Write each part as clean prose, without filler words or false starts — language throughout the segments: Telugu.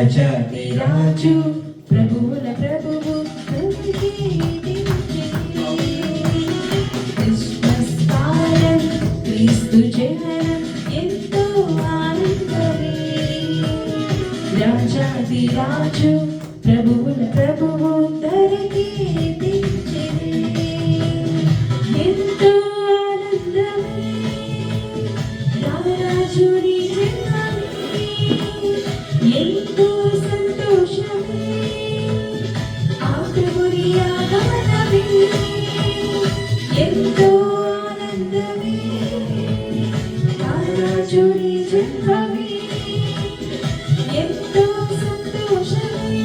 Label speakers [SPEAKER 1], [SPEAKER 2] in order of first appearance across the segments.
[SPEAKER 1] రాజాది రాజు ప్రభువుల ప్రభువు క్రిస్మస్ కాలం క్రీస్తు జననం ఎంతో ఆనందమే రాజాది రాజు ప్రభువుల ప్రభువు ధరకి దించెనే ఎంతో ఆనందమే రారాజుని జన్మమే ఎంతో సంతోషమే ఆ ప్రభుని ఆగమనమే ఎంతో ఆనందమే రారాజుని జన్మమే ఎంతో సంతోషమే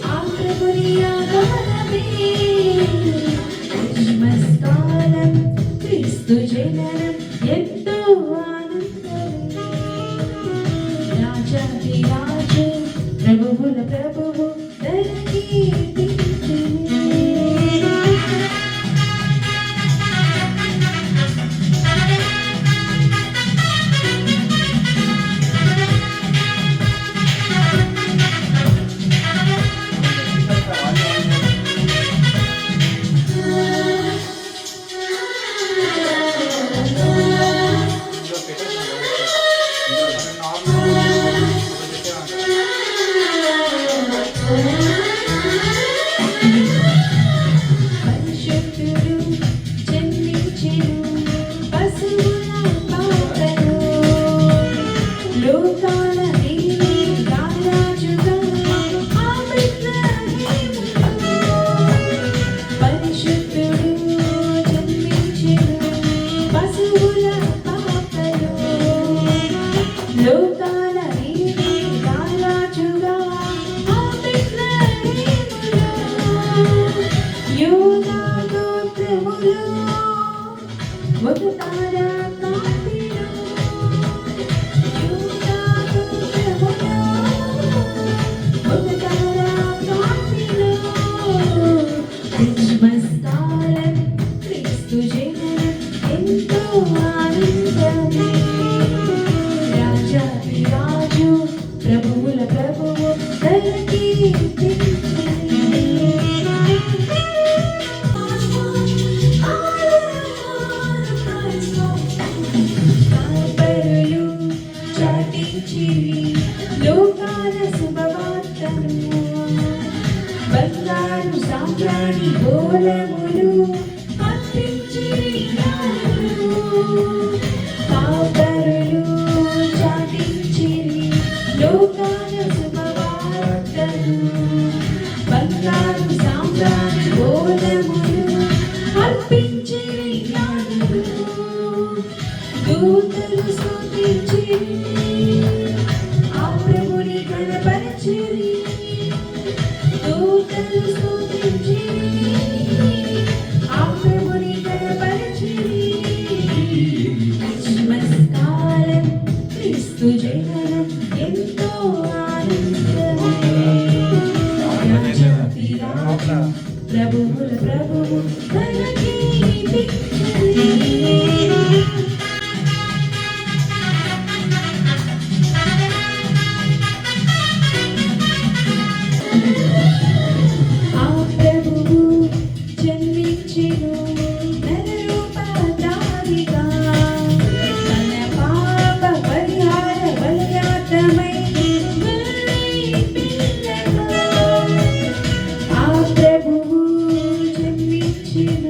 [SPEAKER 1] ఆ ప్రభుని ఆగమనమే క్రిస్మస్ కాలం క్రీస్తు జననం ఎంతో ఆనందమే రాజాది రాజు ప్రభువుల ప్రభువు ధరకి దించెనే పరిశుద్ధుడు జన్మించెను పశువుల పాకలో లోకాల నీవే రారాజుగా ఆ బెత్లెహేములో పరిశుద్ధుడు జన్మించెను పశువుల పాకలో లోకాల నీవే రారాజుగా ఆ బెత్లెహేములో యూదా గోత్రములో ఒక తార కాంతిలో యూదా గోత్రములో ఒక తార కాంతిలో క్రిస్మస్ కాలం క్రీస్తు జననం ఎంతో ఆనందమే రాజాది రాజు ప్రభువుల ప్రభువు ధరకి దించెనే కాపరులు చాటించిరి లోకాల శుభవార్తను బంగారు సాంబ్రాణి గోళములు అర్పించిరి జ్ఞానులు కాపరులు చాటించిరి లోకాల శుభవార్తను బంగారు సాంబ్రాణి గోళములు అర్పించిరి జ్ఞానులు దూతలు స్తుతించిరి ఆ ప్రభుని గణపరచిరి దూతలు స్తుతించిరి ఆ ప్రభుని గణపరచిరి క్రిస్మస్ కాలం క్రీస్తు జననం ఎంతో ఆనందమే రాజాది రాజు ప్రభువుల ప్రభువు ధరకి దించెనే ఆ ప్రభువు జన్మించెను నరరూపధారిగా మన పాప పరిహార బలియార్థమై గొర్రె పిల్లగా ఆ ప్రభువు జన్మించెను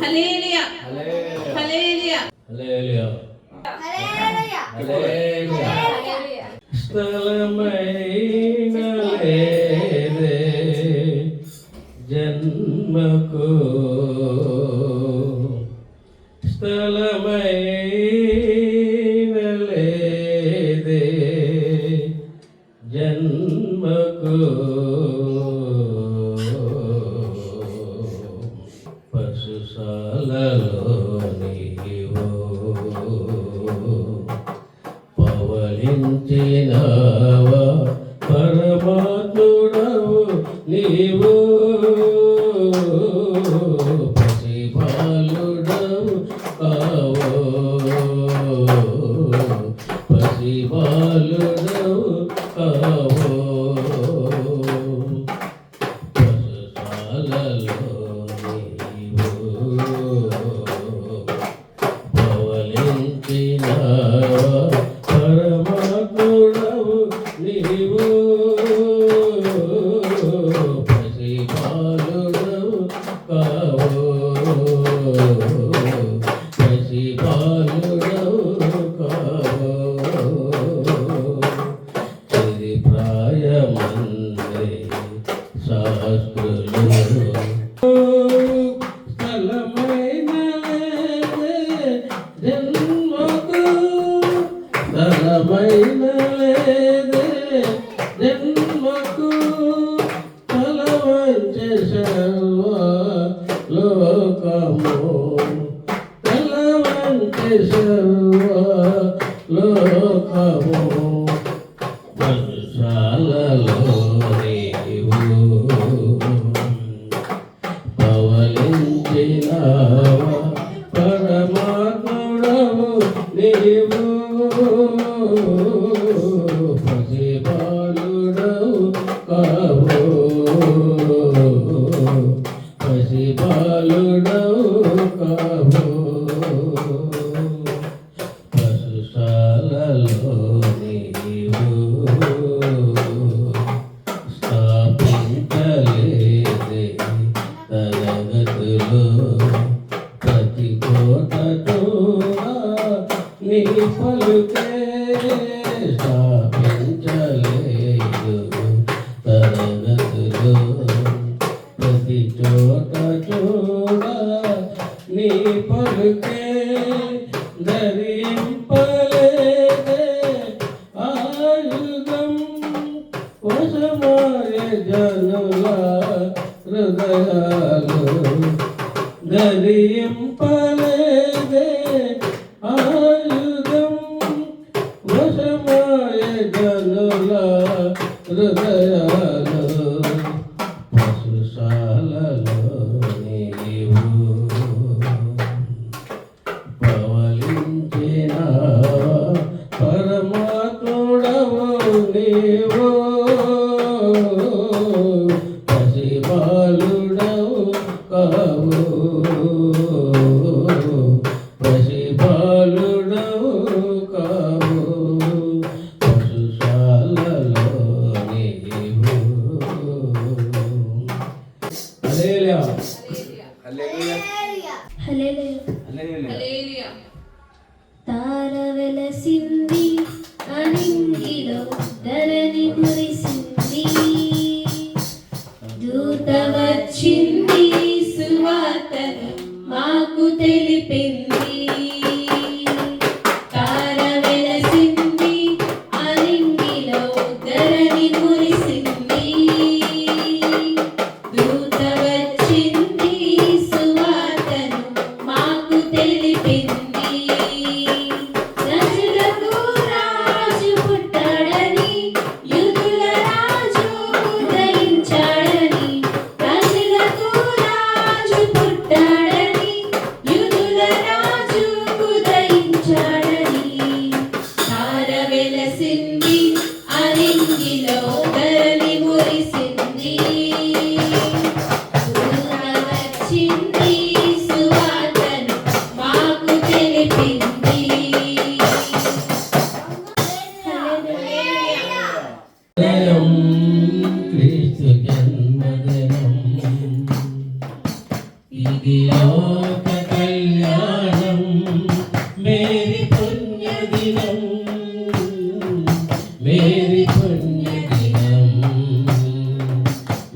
[SPEAKER 1] హల్లెలూయా హల్లెలూయా
[SPEAKER 2] హల్లెలూయా హల్లెలూయా స్థలమైన లేదే జన్మకు స్థలమైన లేదే జన్మకు పశుశాలలో నీవు పవలించినావా పరమాత్ముడవు నీవు పసిబాలుడవు కావో పసిబాలుడవు కావో పశుశాలలో నీవు పవలించినావా పరమాత్ముడవు నీవు పసిబాలుడవు కావో పసిబాలుడవు కావో ఇది ప్రాయమందే శాస్త్రులు స్థలమైన లేదే జన్మకు స్థలమైన లేదే జన్మకు తలవంచె సర్వ లోకము తలవంచె సర్వ లోకము పశుశాలలో నీవు పవలించినావా పరమాత్ముడవు నీవు పసిబాలుడవు కావో పసిబాలుడవు కావో పశుశాలలో నీవు స్థాపించలేదే తరగతులు ప్రతి కోటతో నీ పలుకే స్థాపించలేదు తరగతులు ప్రతి చోట చూడ నీ పలుకే ధరింపలేదే ఆయుధం వశమాయ జనుల హృదయాలు ధరింపలేదే ఆయుధం వశమాయ జనుల హృదయాలు పశుశాలలో నీవు పవలించినావా పరమాత్ముడవు నీవు పసిబాలుడవు కావు పసిబాలుడవు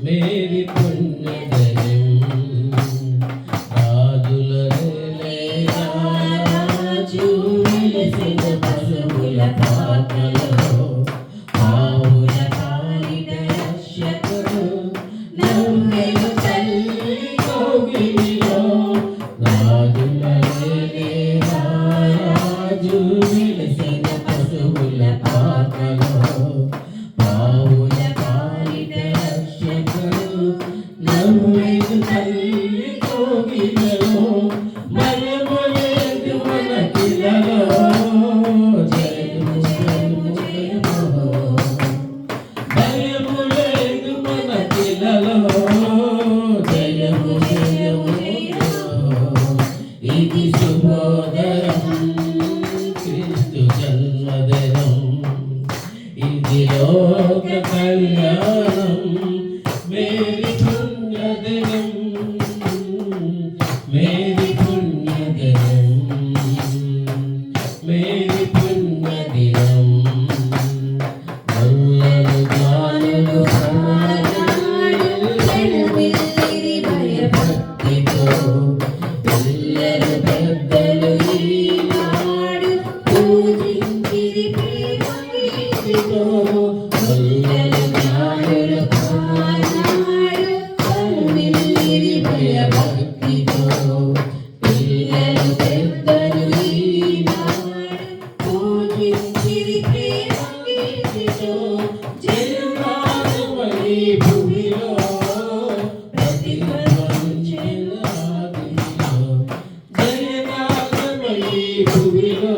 [SPEAKER 2] మేరీ పుణ్యదయం రాజుల రాజు వెలిసిన పశువుల పాకలో ఆవుల పాలిట రక్షకుడు నవ్వెను తల్లి కౌగిలిలో రాజుల రాజు వెలిసిన పశువుల పాకలో ఆవుల పాలిట రక్షకుడు నవ్వెను తల్లి కౌగిలిలో మరమలేదు మనకిలలో జయము జయము జయము భయము లేదు మనకిలలో జయము జయము జయము ఇది శుభోదయం క్రీస్తు జన్మదినం ఇది లోక కళ్యాణం మేరీ పుణ్యదినం మేరీ పుణ్యదినం మేరీ పుణ్యదినం అల్లలు గాలులు భయభక్తితో పిల్లలు పెద్దలు ఈనాడు పూజించిరి ప్రేమగీతితో అల్లలు గాలులు భయభక్తితో పిల్లలు పెద్దలు ఈనాడు పూజించిరి ప్రేమగీతితో జయమానమై భూమిలో ప్రతిధ్వనించిన ఆదిలో జయమానమై భూమిలో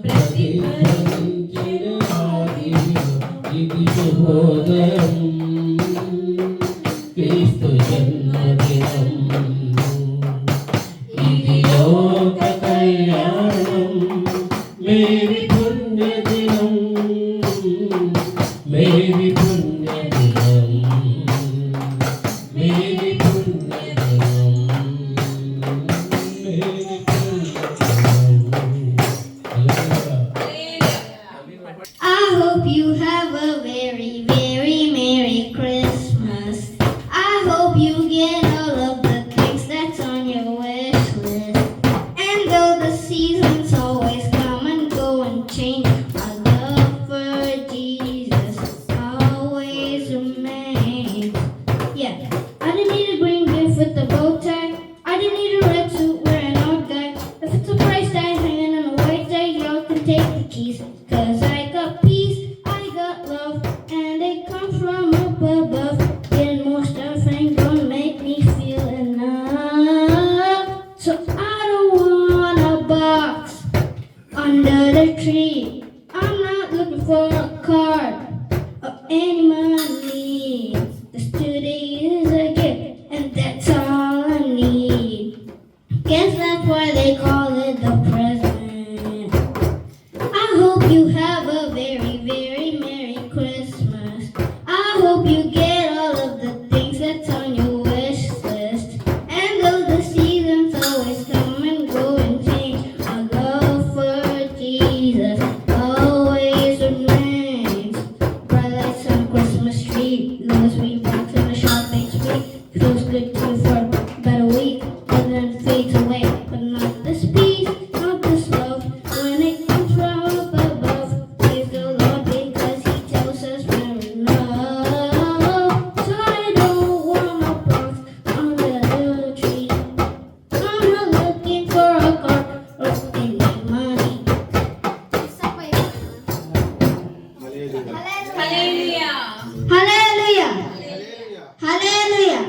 [SPEAKER 2] ప్రతిధ్వనించిన ఆదిలో ఇది శుభోదయం క్రీస్తు జన్మదినం ఇది లోక కళ్యాణం మేరీ పుణ్యదినం మేరీ పుణ్యదినం మేరీ పుణ్యదినం మేరీ పుణ్యదినం
[SPEAKER 3] I hope you have a very, very Merry Christmas. I hope you get all of the things that's on your wish list. And though the seasons always come and go and change, our love for Jesus always remains. Yeah, I didn't need a green gift with a bow tie. I didn't need a red suit wearing all guy. If it's a price tag hanging on a white tag, y'all can take the keys. Cause I got peace, I got love, and it comes from up above. Getting more stuff ain't gonna make me feel enough. So I don't want a box under the tree. I'm not looking for a card or any money. This today is a gift, and that's all I need. Guess that's why they call it the present. I hope you have a very, very Merry Christmas. I hope you get all of the things that's on your wish list. And though the seasons always come and go and change, our love for Jesus always remains. Bright lights on Christmas tree, Louis Reeboks in the shopping street. Feels good too for a better week, and then fades away. But not this peace, not this love, when it comes from up above. Praise the Lord because He tells us we're enough. So I don't want a box under the tree. I'm not looking for a car or any money.
[SPEAKER 1] Hallelujah.
[SPEAKER 3] Hallelujah! Hallelujah!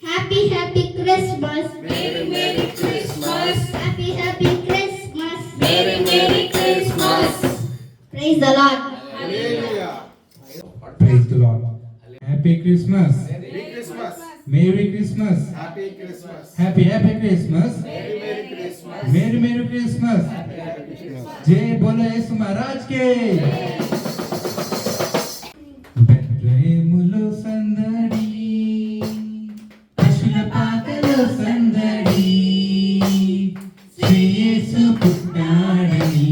[SPEAKER 3] Happy, happy Christmas!
[SPEAKER 1] Merry, Merry Christmas.
[SPEAKER 3] Happy, happy Christmas!
[SPEAKER 1] Merry, Merry Christmas.
[SPEAKER 3] Praise the Lord!
[SPEAKER 4] Praise the Lord. Happy Christmas.
[SPEAKER 5] Merry Christmas.
[SPEAKER 4] Merry Christmas.
[SPEAKER 5] Happy Christmas.
[SPEAKER 4] Happy Christmas.
[SPEAKER 5] Merry Christmas.
[SPEAKER 4] Merry Christmas. जय बोलो येशू महाराज के బెత్లెహేములో సందడి పశుల పాకలో సందడి శ్రీ యేసు పుట్టాడని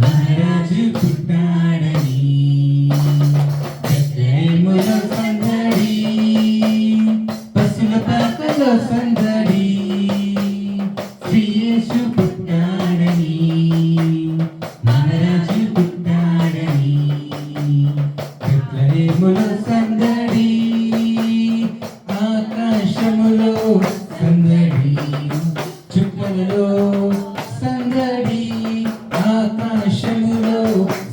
[SPEAKER 4] మహారాజు పుట్టాడని మేఘముల సందడి ఆకాశములో సందడి చుక్కలలో సందడి ఆకాశములో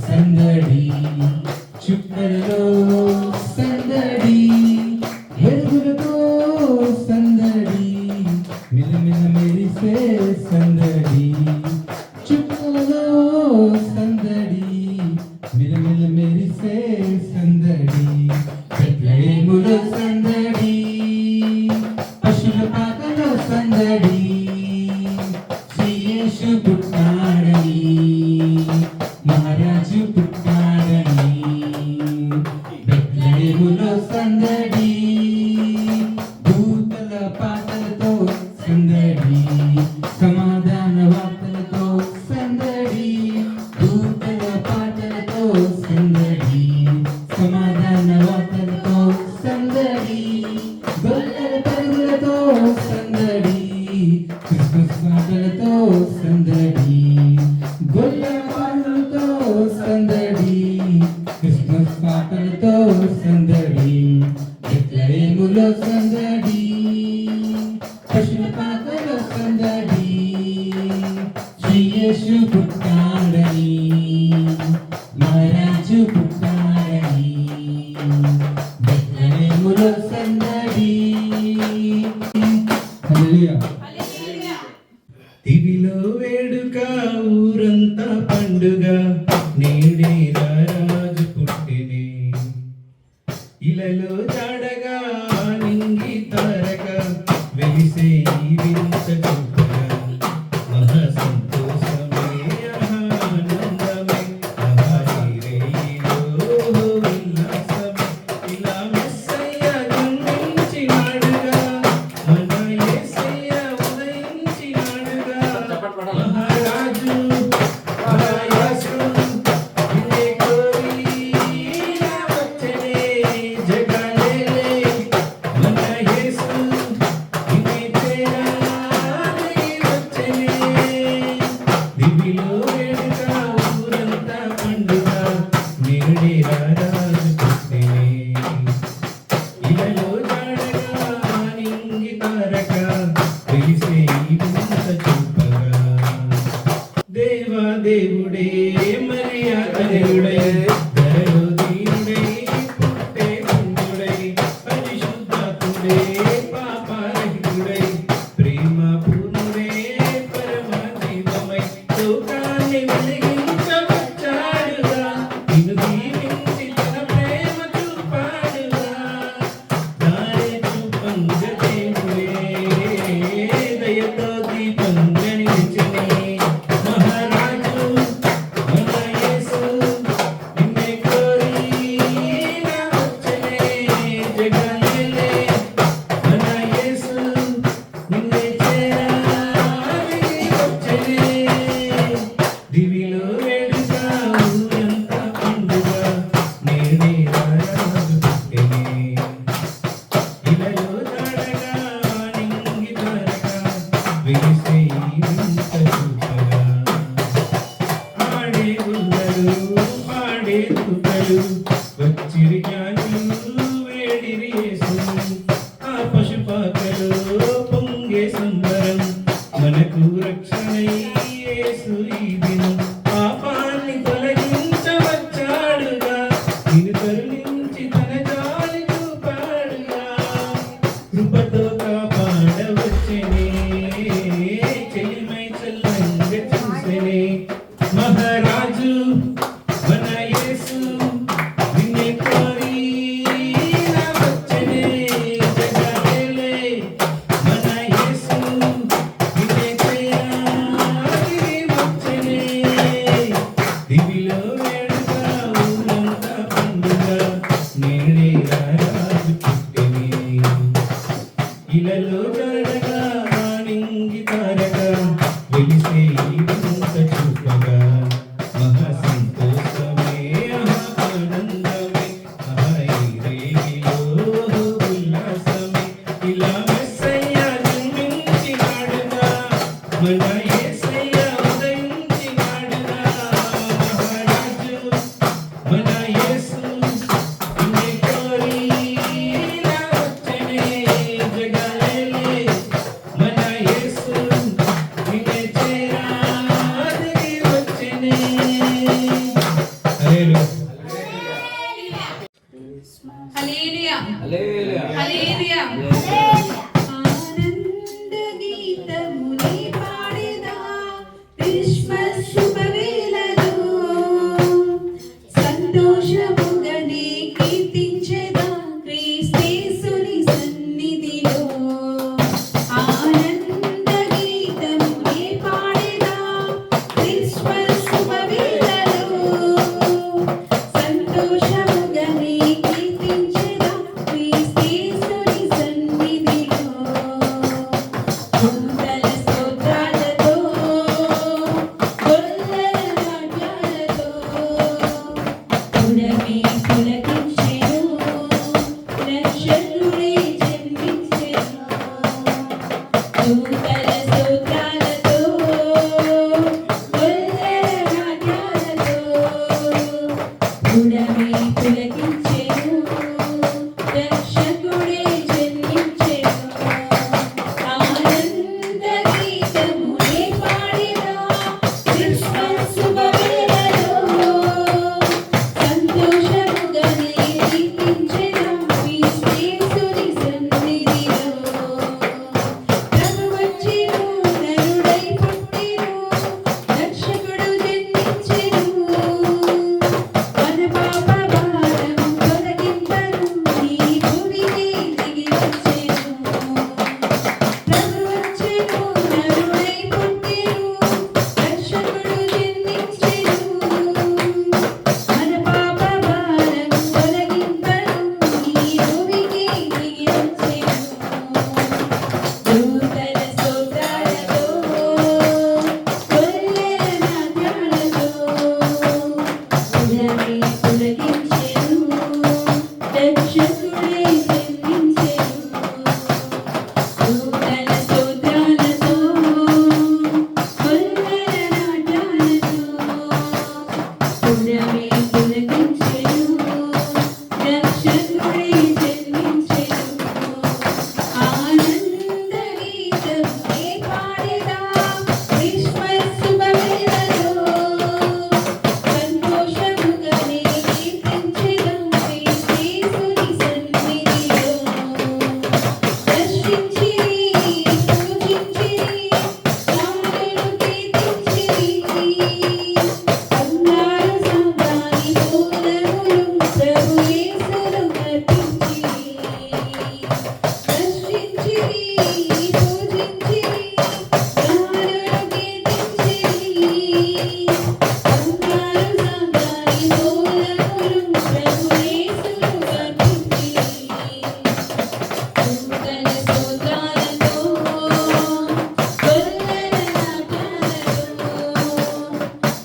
[SPEAKER 4] సందడి చుక్కలలో సందడి వెలుగులతో సందడి మిలమిల మెరిసే సందడి చుక్కలలో సందడి మిలమిల మెరిసే సందడి బెత్లెహేములో సందడి పశుల పాకలో సందడి యేసు పుట్టాడని మహారాజు పుట్టాడని బెత్లెహేములో సందడి దూతల పాటలతో సందడి సమాధాన వార్తలతో సందడి దూతల పాటలతో సందడి సమాధాన వార్తలతో సందడి గొల్లల పరుగులతో సందడి క్రిస్మస్ పాటలతో సందడి గొల్లల పాటలతో సందడి క్రిస్మస్ పాటలతో సందడి బెత్లెహేములో సందడి పశుల పాకలో సందడి యేసు పుట్టాడని మహారాజు పుట్టాడని బెత్లెహేములో సందడి హల్లెలూయా
[SPEAKER 1] హల్లెలూయా.
[SPEAKER 2] దివిలో వేడుక ఊరంతా పండుగ నేడే రాజు పుట్టినే ఇలలో జాడగా నింగి తారక వెలిసే ఈ వింత చూపగా మహా సంతోషమే ఆనందమే ఉల్లాసమే ఇలా మెస్సయ్య జన్మించినాడుగా మన యేసయ్య ఉదయించినాడుగా మహారాజు మహాయాసు నిన్నే కోరి వచ్చనే జగలేలే మన యేసు నిన్నే చేరాలి వచ్చనే దివిలో వేడుక ఊరంతా పండుగ నేడే రారాజు పుట్టినే ఇలలో జాడగా నింగి తారక వెలిసే ఈ వింత చూపగా దేవా దేవుడే మరియా దేవుడే ధరలో దీనుడై పుట్టే పుణ్యుడై పరిశుద్ధాత్ముడే పాపరహితుడై ప్రేమ పూర్ణుడే పరమ జీవమై లోకాన్ని వెలిగించవచ్చాడుగా నిన్ను దీవించి తన ప్రేమ చూపాడుగా దారి చూపంగ దేవుడే దయతో దీపంగ నిలిచెనే మహారాజు మన యేసు నిన్నే కోరి వచ్చనే జగలేలే మన యేసు నిన్నే చేరాలి వచ్చనే దివిలో వేడుక ఊరంతా పండుగ నేడే రారాజు పుట్టెనే ఇలలో జాడగా నింగి తారక వెలిసే ఈ వింత చూపగా ఆడే గుల్లలు పాడే తుకలు వచ్చిరి జ్ఞానులు వేడిరి యేసును ఆ పశుపాకలు పొంగే సంబరం మనకు రక్షణై యేసు ఈ దినం పాపాన్ని తొలగించవచ్చాడుగా నిన్ను కరుణించి తన జాలి చూపాడుగా కృపతో కాపాడవచ్చనే చెలిమై చల్లంగ చూసెనే మహారాజు మన యేసు నిన్నే కోరి
[SPEAKER 1] హల్లెలూయా
[SPEAKER 6] హల్లెలూయా
[SPEAKER 1] హల్లెలూయా
[SPEAKER 7] ఆనంద గీతముని పాడేదా క్రిస్మస్ శుభవేళలో సంతోషముగనే కీర్తించెదా క్రీస్తేసుని సన్నిధిలో ఆనంద గీతముని పాడేదా క్రిస్మస్ శుభవేళలో సంతోషముగనే కీర్తించెదా క్రీస్తేసుని సన్నిధిలో కుందల స్తోత్రాలతో గొల్లల నాట్యాలతో పుడమి పులకించెను రక్షకుడే జన్మించెను కుందల స్తోత్రాలతో గొల్లల నాట్యాలతో పుడమి పులకించెను రక్షకుడే జన్మించెను ఆనంద గీతమునే పాడెదా క్రిస్మస్ శుభవేళలో సంతోషముగనే కీర్తించెదా క్రీస్తేసుని సన్నిధిలో ప్రభు వచ్చెను నరుడై పుట్టెను రక్షకుడు జన్మించెను మన పాప భారం తొలగింపను ఈ భూమికి దిగి వచ్చెను ప్రభు వచ్చెను నరుడై పుట్టెను రక్షకుడు జన్మించెను మన పాప భారం తొలగింపను ఈ భూమికి దిగి వచ్చెను దూతల స్తోత్రాలతో గొల్లల నాట్యాలతో పుడమి పులకించెను రక్షకుడే జన్మించెను దూతల స్తోత్రాలతో గొల్లల నాట్యాలతో పుడమి పులకించెను రక్షకుడే జన్మించెను ఆనంద గీతమునే పాడెదా క్రిస్మస్ శుభవేళలో సంతోషముగనే కీర్తించెదా క్రీస్తేసుని సన్నిధిలో దర్శించిరి పూజించిరి నామమును కీర్తించిరి బంగారు సాంబ్రాణి పూలములు ప్రభు యేసును అర్పించిరి దర్శించిరి పూజించిరి నామమును కీర్తించిరి బంగారు సాంబ్రాణి పూలములు ప్రభు యేసును అర్పించిరి కుందల స్తోత్రాలతో గొల్లల నాట్యాలతో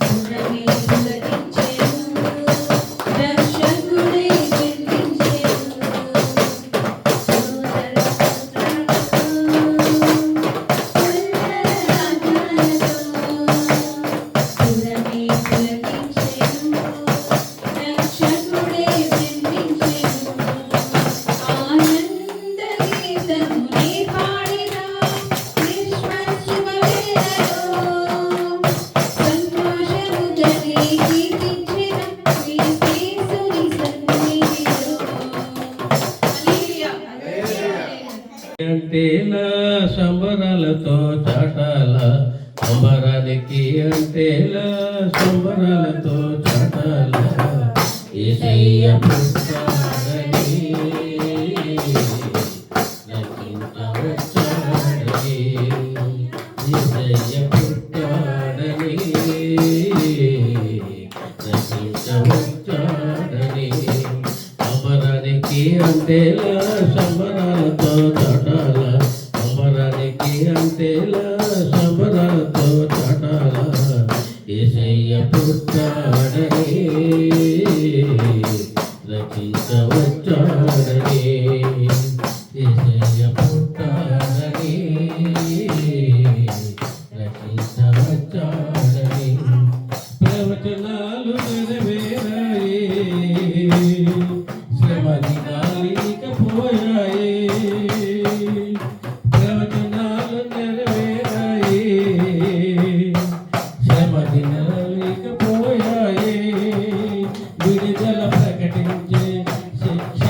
[SPEAKER 7] పుడమి పులకించెను రక్షకుడే జన్మించెను దూతల స్తోత్రాలతో గొల్లల నాట్యాలతో పుడమి పులకించెను రక్షకుడే జన్మించెను ఆనంద గీతమునే పాడెదా క్రిస్మస్ శుభవేళలో సంతోషముగనే కీర్తించెదా క్రీస్తేసుని సన్నిధిలో హల్లెలూయా
[SPEAKER 2] అంటేలా సంబరాలతో చాటాల సంబరానికి అంటేలా సంబరాలతో చాటాల యేసయ్య పుట్టాడని రక్షించవచ్చాడని యేసయ్య పుట్టాడని రక్షించవచ్చాడని సంబరానికి అంటేలా సంబరాలతో చాటాల సంబరానికి అంటేలా సంబరాలతో చాటాల యేసయ్య పుట్టాడని రక్షించవచ్చాడని యేసయ్య పుట్టాడని రక్షించవచ్చాడని ప్రవచనాలు నెరవేరాయి శ్రమ దినాలు ఇక పోయాయి ప్రవచనాలు నెరవేరాయి శ్రమ దినాలు ఇక పోయాయి విడుదల ప్రకటించే శిక్ష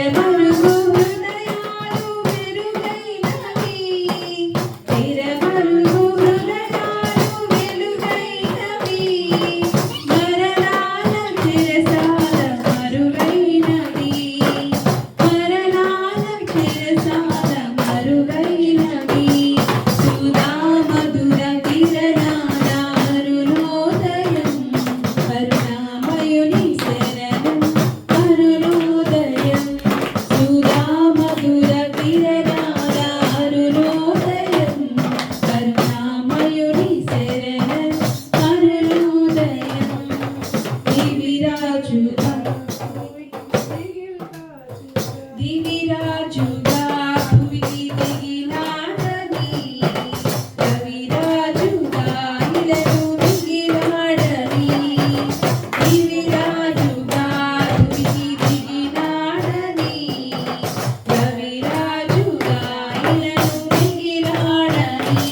[SPEAKER 7] తెరమరుగు హృదయాలు వెలుగైనవి తెరమరుగు హృదయాలు వెలుగైనవి మరణాల చెరసాల మరుగైనవి మరణాల చెరసాల మరుగైనవి సుధా మధుర కిరణాల అరుణోదయం కరుణామయుని శరణం అరుణోదయం సుధా మధుర కిరణాల అరుణోదయం కరుణామయుని శరణం అరుణోదయం దివిరాజుగా దివిరాజుగా భువికి దిగినాడని రవిరాజుగా ఇలను మిగిలాడని దివిరాజుగా భువికి దిగినాడని రవిరాజుగా ఇలను మిగిలాడని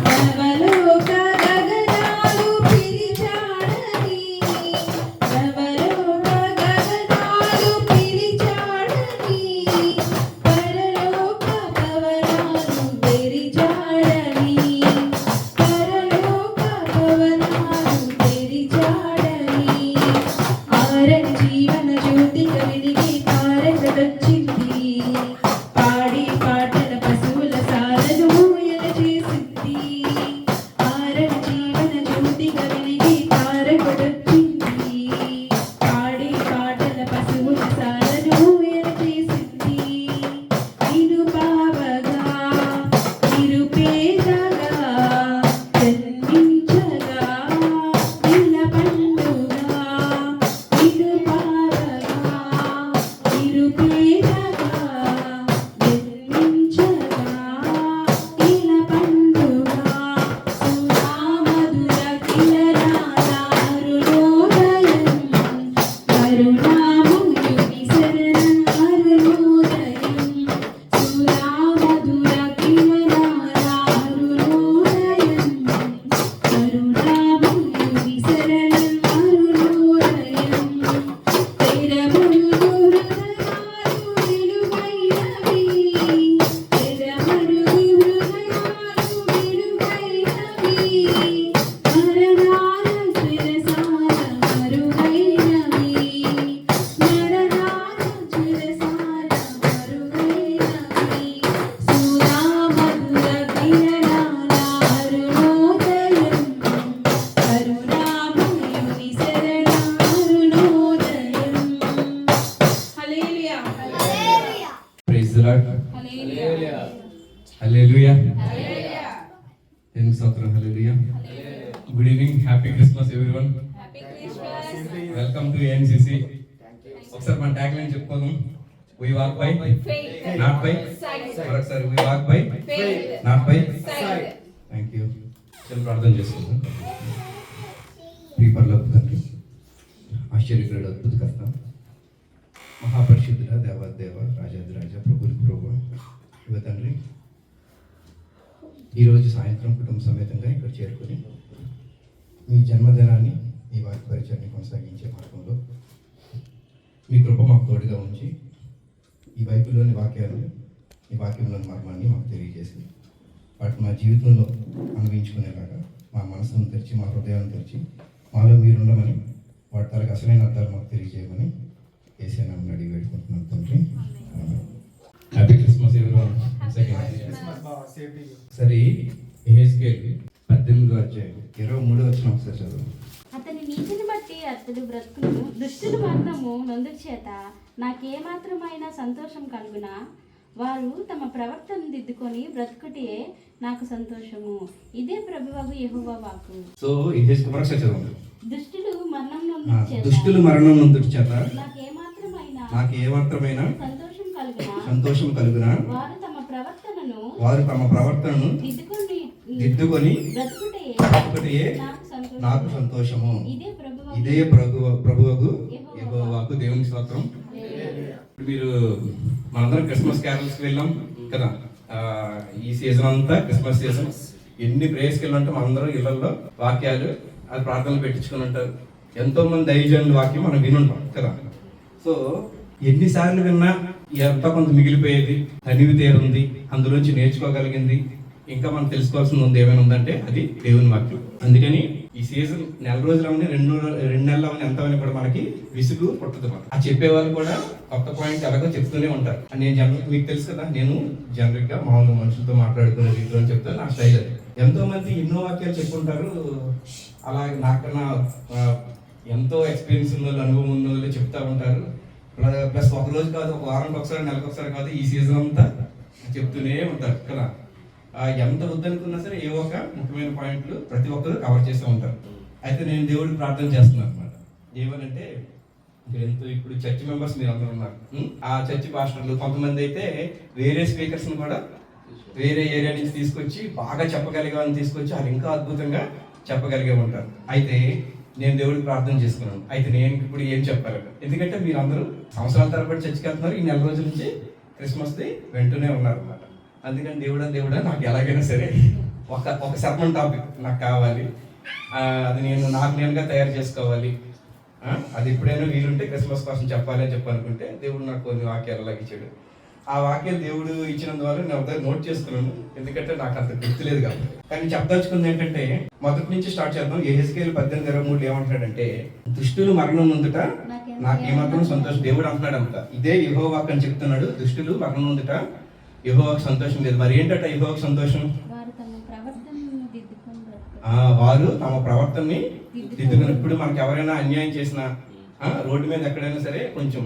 [SPEAKER 7] నవలోక గగనాలు పిలిచాడని నవలోక గగనాలు పిలిచాడని పరలోక భవనాలు తెరిచాడని పరలోక భవనాలు తెరిచాడని ఆరని జీవన జ్యోతిక వెలిగి తారకదొచ్చింది పాడి పాటల పశువుల సాలను ఊయల చేసింది ఆరని జీవన జ్యోతిక వెలిగి తారకదొచ్చింది పాడి పాటల పశువుల సాలను ఊయల చేసింది నిరుపావగా నిరుపేదగా జన్మించగా నిలబండుగా నిరుపావగా నిరుపేదగా జన్మించగా నిలబండుగా సుధా మధుర కిరణాల అరుణోదయం కరుణామయుని శరణం అరుణోదయం సుధా మధుర కిరణాల అరుణోదయం కరుణామయుని శరణం అరుణోదయం తెరమరుగు హృదయాలు వెలుగైనవి తెరమరుగు హృదయాలు వెలుగైనవి మరణాల చెరసాల మరుగైనవి మరణాల చెరసాల మరుగైనవి సుధా మధుర కిరణాల అరుణోదయం కరుణామయుని శరణం అరుణోదయం hallelujah
[SPEAKER 4] praise the Lord.
[SPEAKER 7] Hallelujah
[SPEAKER 4] hallelujah. దేవునికి స్తోత్రం. Hallelujah. Good evening. Happy Christmas everyone.
[SPEAKER 1] Happy Christmas.
[SPEAKER 4] Welcome to NCC. ఒకసారి మన ట్యాగ్ లైన్ చెప్పుకోదాం. We walk by
[SPEAKER 1] Faith.
[SPEAKER 4] Not by.
[SPEAKER 1] Sight.
[SPEAKER 4] మరొకసారి we walk by
[SPEAKER 1] Faith.
[SPEAKER 4] Not by.
[SPEAKER 1] Sight.
[SPEAKER 4] Thank you. చిన్న ప్రార్థన చేసుకుందాం. ప్రియపరలోక తండ్రి, ఆశ్చర్యకరుడు, అద్భుతకర్త, మహాపరిశుద్ధుడ, దేవాదేవ, రాజాదిరాజ, ప్రభులకు ప్రభు, శివ తండ్రి, ఈరోజు సాయంత్రం కుటుంబ సమేతంగా ఇక్కడ చేరుకొని మీ జన్మదినాన్ని మీ వాక్య పరిచయాన్ని కొనసాగించే మార్గంలో మీ కృప మాకు తోడుగా ఉంచి ఈ బైబిల్లోని వాక్యాలను, ఈ వాక్యంలోని మర్మాన్ని మాకు తెలియజేసి వాటిని మా జీవితంలో అనుభవించుకునేలాగా మా మనసును తెరిచి, మా హృదయాన్ని తెరిచి, మాలో మీరుండమని, వాటి తలకు అసలైన అర్థాలు మాకు తెలియజేయమని ఏసేనామని అడిగి పెట్టుకుంటున్నాం తండ్రి. Happy Christmas everyone. సరే, ఎహెజ్కేల్ 18వ అధ్యాయం 23వ వచనం ఒకసారి చదువు.
[SPEAKER 6] అతని నీతిని బట్టి అతడు బ్రతుకును, దుష్టుల మరణము నొందుల చేత నాకేమాత్రమైన సంతోషం కలుగునా, వారు తమ ప్రవర్తన దిద్దుకొని బ్రతుకుటే నాకు సంతోషము. ఇదే ప్రభువగు యెహోవా వాక్కు.
[SPEAKER 4] సో ఎహెజ్కేల్ ఒకసారి చదవండి.
[SPEAKER 6] దుష్టులు మరణం నొందుల చేత
[SPEAKER 4] దుష్టులు మరణం నొందుట చేత
[SPEAKER 6] నాకు ఏమాత్రమైన
[SPEAKER 4] సంతోషం కలుగునా,
[SPEAKER 6] వారు తమ ప్రవర్తనను
[SPEAKER 4] దిద్దుకొని బ్రతుకుటే నాకు సంతోషము. ఇదే ప్రభువగు యెహోవాకు. దేవునికి స్తోత్రం. మీరు మనందరం క్రిస్మస్ క్యారల్స్కి వెళ్ళాం కదా. ఈ సీజన్ అంతా క్రిస్మస్ సీజన్. ఎన్ని ప్రేయర్స్కి వెళ్ళాలంటే మనందరం ఇళ్లలో వాక్యాలు, అది ప్రార్థనలు పెట్టించుకుని ఉంటారు. ఎంతో మంది దైవజనుల వాక్యం మనం వినుంటాం కదా. సో ఎన్నిసార్లు విన్నా ఎంతో కొంత మిగిలిపోయేది, తనివి తీరుంది, అందులోంచి నేర్చుకోగలిగింది, ఇంకా మనం తెలుసుకోవాల్సింది ఉంది ఏమైనా ఉందంటే అది దేవుని వాక్యం. అందుకని ఈ సీజన్ నెల రోజులవని రెండు నెలలవని ఎంతవని కూడా మనకి విసుగు పుట్టదు. ఆ చెప్పేవాళ్ళు కూడా కొత్త పాయింట్ ఎలాగో చెప్తూనే ఉంటారు. నేను జనరల్ మీకు తెలుసు కదా, నేను జనరల్ గా మామూలు మనుషులతో మాట్లాడుకునే రీతిలో అని చెప్తాను, నా స్టైల్ అది. ఎంతో మంది ఎన్నో వాక్యాలు చెప్పుకుంటారు, అలాగే నాకన్నా ఎంతో ఎక్స్పీరియన్స్ ఉన్న వాళ్ళు, అనుభవం ఉన్న వాళ్ళు చెప్తా ఉంటారు. ప్లస్ ఒక రోజు కాదు, ఒక వారానికి ఒకసారి, నెలకు ఒకసారి కాదు, ఈ సీజన్ అంతా చెప్తూనే ఉంటారు కదా. ఎంత వద్దనుకున్నా సరే ఏ ఒక ముఖ్యమైన పాయింట్లు ప్రతి ఒక్కరు కవర్ చేస్తూ ఉంటారు. అయితే నేను దేవుడికి ప్రార్థన చేస్తున్నాను అనమాట. ఏమనంటే ఇప్పుడు చర్చ్ మెంబర్స్ మీరు అందరూ ఉన్నారు, ఆ చర్చ్ పాస్టర్లు కొంతమంది అయితే వేరే స్పీకర్స్ని కూడా వేరే ఏరియా నుంచి తీసుకొచ్చి బాగా చెప్పగలిగే వాళ్ళని తీసుకొచ్చి వాళ్ళు ఇంకా అద్భుతంగా చెప్పగలిగే ఉంటారు. అయితే నేను దేవుడికి ప్రార్థన చేసుకున్నాను. అయితే నేను ఇప్పుడు ఏం చెప్పాలి, ఎందుకంటే మీరు అందరూ సంవత్సరాల తరబడి చర్చికి వెళ్తున్నారు, ఈ నెల రోజుల నుంచి క్రిస్మస్ది వెంటనే ఉన్నారు అన్నమాట. అందుకని దేవుడా నాకు ఎలాగైనా సరే ఒక సర్మన్ టాపిక్ నాకు కావాలి, అది నాకు నేనుగా తయారు చేసుకోవాలి, అది ఎప్పుడైనా వీలుంటే క్రిస్మస్ కోసం చెప్పాలి అని చెప్పనుకుంటే దేవుడు నాకు కొన్ని వాక్యాలు అలాగే ఇచ్చాడు. ఆ వాక్యాలు దేవుడు ఇచ్చినందువల్ల నేను ఒకసారి నోట్ చేసుకున్నాను, ఎందుకంటే నాకు అంత గుర్తులేదు కాబట్టి. కానీ చెప్పదలుచుకుంది ఏంటంటే మొదటి నుంచి స్టార్ట్ చేద్దాం. యెహెజ్కేలు 18:23 ఏమంటాడంటే, దుష్టులు మరణం నొందుట నాకేమాత్రం సంతోషం. దేవుడు అంటున్నాడు అంత, ఇదే యెహోవా వాక్కు అని చెప్తున్నాడు. దుష్టులు మరణం నొందుట యెహోవాకు సంతోషం లేదు. మరి ఏంటంటే యెహోవాకు సంతోషం, వారు తమ ప్రవర్తనని దిద్దుకుని. ఇప్పుడు మనకి ఎవరైనా అన్యాయం చేసినా, రోడ్డు మీద ఎక్కడైనా సరే కొంచెం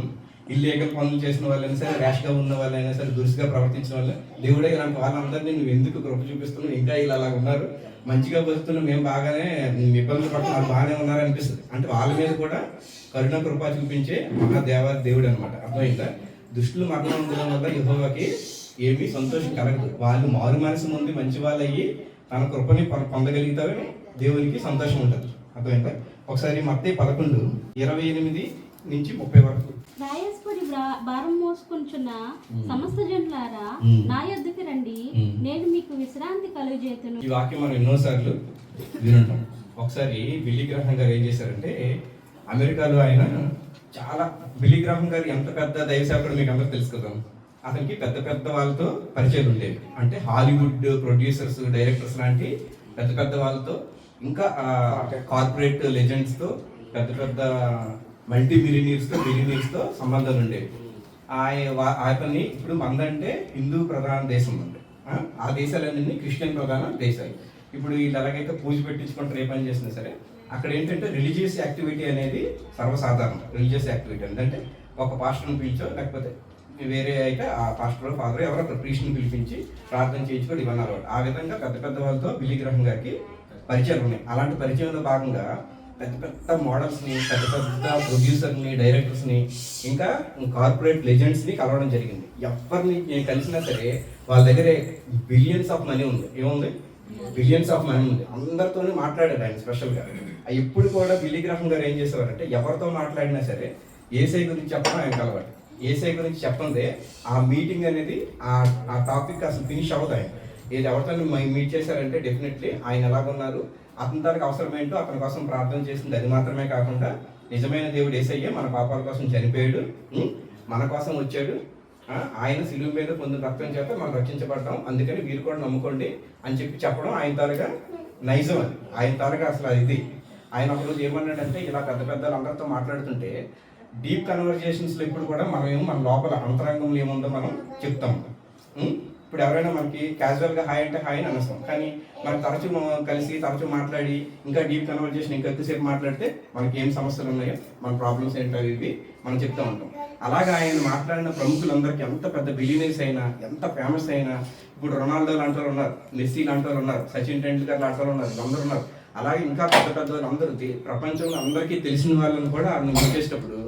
[SPEAKER 4] ఇల్లీగల్ పనులు చేసిన వాళ్ళైనా సరే, ర్యాష్గా ఉన్న వాళ్ళైనా సరే, దురుసుగా ప్రవర్తించిన వాళ్ళు, దేవుడే ఇలాంటి వాళ్ళందరినీ నువ్వు ఎందుకు కృప చూపిస్తున్నావు, ఇంకా ఇలా అలాగ ఉన్నారు, మంచిగా బతుకుతున్నావు, మేము బాగానే ఇబ్బందులు పడుతున్నాం, వాళ్ళు బాగానే ఉన్నారు అనిపిస్తుంది. అంటే వాళ్ళ మీద కూడా కరుణ కృప చూపించే దేవుడు అనమాట. అర్థమైందా? దుష్టులు మరణం ఉండడం వల్ల యెహోవాకి ఏమీ సంతోషం కలగదు. వాళ్ళు మారు మనసు నుండి మంచి వాళ్ళు అయ్యి తన కృపని పొందగలుగుతారని దేవునికి సంతోషం ఉంటుంది. అర్థమైందా? ఒకసారి మత్తయి 11:28-30 వరకు.
[SPEAKER 6] ప్రయాసపడి భారం మోసుకొంచున్న సమస్త జనులారా నా యొద్దకు రండి, నేను మీకు విశ్రాంతి కలుగజేతును.
[SPEAKER 4] ఈ వాక్యం మనం ఎన్నోసార్లు వినుంటాం. ఒకసారి బిల్లీ గ్రాహం గారు ఏం చేశారంటే, అమెరికాలో ఆయన చాలా, బిల్లీ గ్రాహం గారు ఎంత పెద్ద దైవసేవకుడు మీకు అందరూ తెలుసు కదా. అతనికి పెద్ద పెద్ద వాళ్ళతో పరిచయాలు ఉండేవి. అంటే హాలీవుడ్ ప్రొడ్యూసర్స్, డైరెక్టర్స్ లాంటి పెద్ద పెద్ద వాళ్ళతో, ఇంకా కార్పొరేట్ లెజెండ్స్తో, పెద్ద పెద్ద మల్టీ బిలియనీర్స్తో సంబంధాలు ఉండేవి. అతన్ని ఇప్పుడు మందంటే హిందూ ప్రధాన దేశం ఉంది, ఆ దేశాలన్నీ క్రిస్టియన్ ప్రధాన దేశాలు. ఇప్పుడు వీళ్ళు ఎలాగైతే పూజ పెట్టించుకుంటారు, ఏ పని చేసినా సరే, అక్కడ ఏంటంటే రిలీజియస్ యాక్టివిటీ అనేది సర్వసాధారణం. రిలీజియస్ యాక్టివిటీ అంటే ఒక పాస్టర్ని పిలిచో, లేకపోతే వేరే అయితే ఆ పాస్టర్ ఫాదర్ ఎవరో ఒక ప్రీస్ట్ని పిలిపించి ప్రార్థన చేయించుకోవడం ఇవన్నీ అలవాటు. ఆ విధంగా పెద్ద పెద్ద వాళ్ళతో బిల్లీ గ్రాహం గారికి పరిచయాలు ఉన్నాయి. అలాంటి పరిచయంలో భాగంగా పెద్ద పెద్ద మోడల్స్ని, పెద్ద పెద్ద ప్రొడ్యూసర్ని, డైరెక్టర్స్ని, ఇంకా కార్పొరేట్ లెజెండ్స్ని కలవడం జరిగింది. ఎవరిని నేను కలిసినా సరే వాళ్ళ దగ్గర బిలియన్స్ ఆఫ్ మనీ ఉంది. ఏముంది? బిలియన్స్ ఆఫ్ మనీ ఉంది. అందరితోనే మాట్లాడాడు ఆయన స్పెషల్గా. ఇప్పుడు కూడా బిల్లీ గ్రాహం గారు ఏం చేసేవారంటే, ఎవరితో మాట్లాడినా సరే ఏసై గురించి చెప్పడం ఆయనకు అలవాటు. ఏసై గురించి చెప్పందే ఆ మీటింగ్ అనేది, ఆ టాపిక్ అసలు ఫినిష్ అవుతాయి. ఏది ఎవరితో మీట్ చేశారంటే డెఫినెట్లీ ఆయన ఎలాగున్నారు, అతని తనకు అవసరం ఏంటో అతని కోసం ప్రార్థన చేసింది. అది మాత్రమే కాకుండా నిజమైన దేవుడు యేసయ్య మన పాపాల కోసం చనిపోయాడు, మన కోసం వచ్చాడు, ఆయన శిలువ మీద పొందిన రక్తం చేత మనం రక్షించబడ్డాం, అందుకని మీరు కూడా నమ్ముకోండి అని చెప్పడం ఆయన తాలూగా నైజం. అది ఆయన తాలూగా అసలు అది. ఆయన ఒకరోజు ఏమన్నాడంటే, ఇలా పెద్ద పెద్దలు అందరితో మాట్లాడుతుంటే డీప్ కన్వర్జేషన్స్లో ఇప్పుడు కూడా మన లోపల అంతరంగంలో ఏముందో మనం చెప్తాం. ఇప్పుడు ఎవరైనా మనకి క్యాజువల్గా హాయ్ అంటే హాయ్ అని అనేస్తాం, కానీ మనం తరచూ కలిసి తరచూ మాట్లాడి ఇంకా డీప్ కన్వర్జేషన్ ఇంకా ఎక్కువసేపు మాట్లాడితే మనకి ఏం సమస్యలు ఉన్నాయో, మన ప్రాబ్లమ్స్ ఏంటో ఇవి మనం చెప్తూ ఉంటాం. అలాగా ఆయన మాట్లాడిన ప్రముఖులందరికీ, ఎంత పెద్ద బిలియనర్స్ అయినా, ఎంత ఫేమస్ అయినా, ఇప్పుడు రొనాల్డో లాంటి వాళ్ళు ఉన్నారు, మెస్సీ లాంటి వాళ్ళు ఉన్నారు, సచిన్ టెండూల్కర్ లాంటి వాళ్ళు ఉన్నారు, అందరూ ఉన్నారు. అలాగే ఇంకా పెద్ద పెద్ద వాళ్ళు అందరూ ప్రపంచంలో అందరికీ తెలిసిన వాళ్ళని కూడా ఆయన చేసేటప్పుడు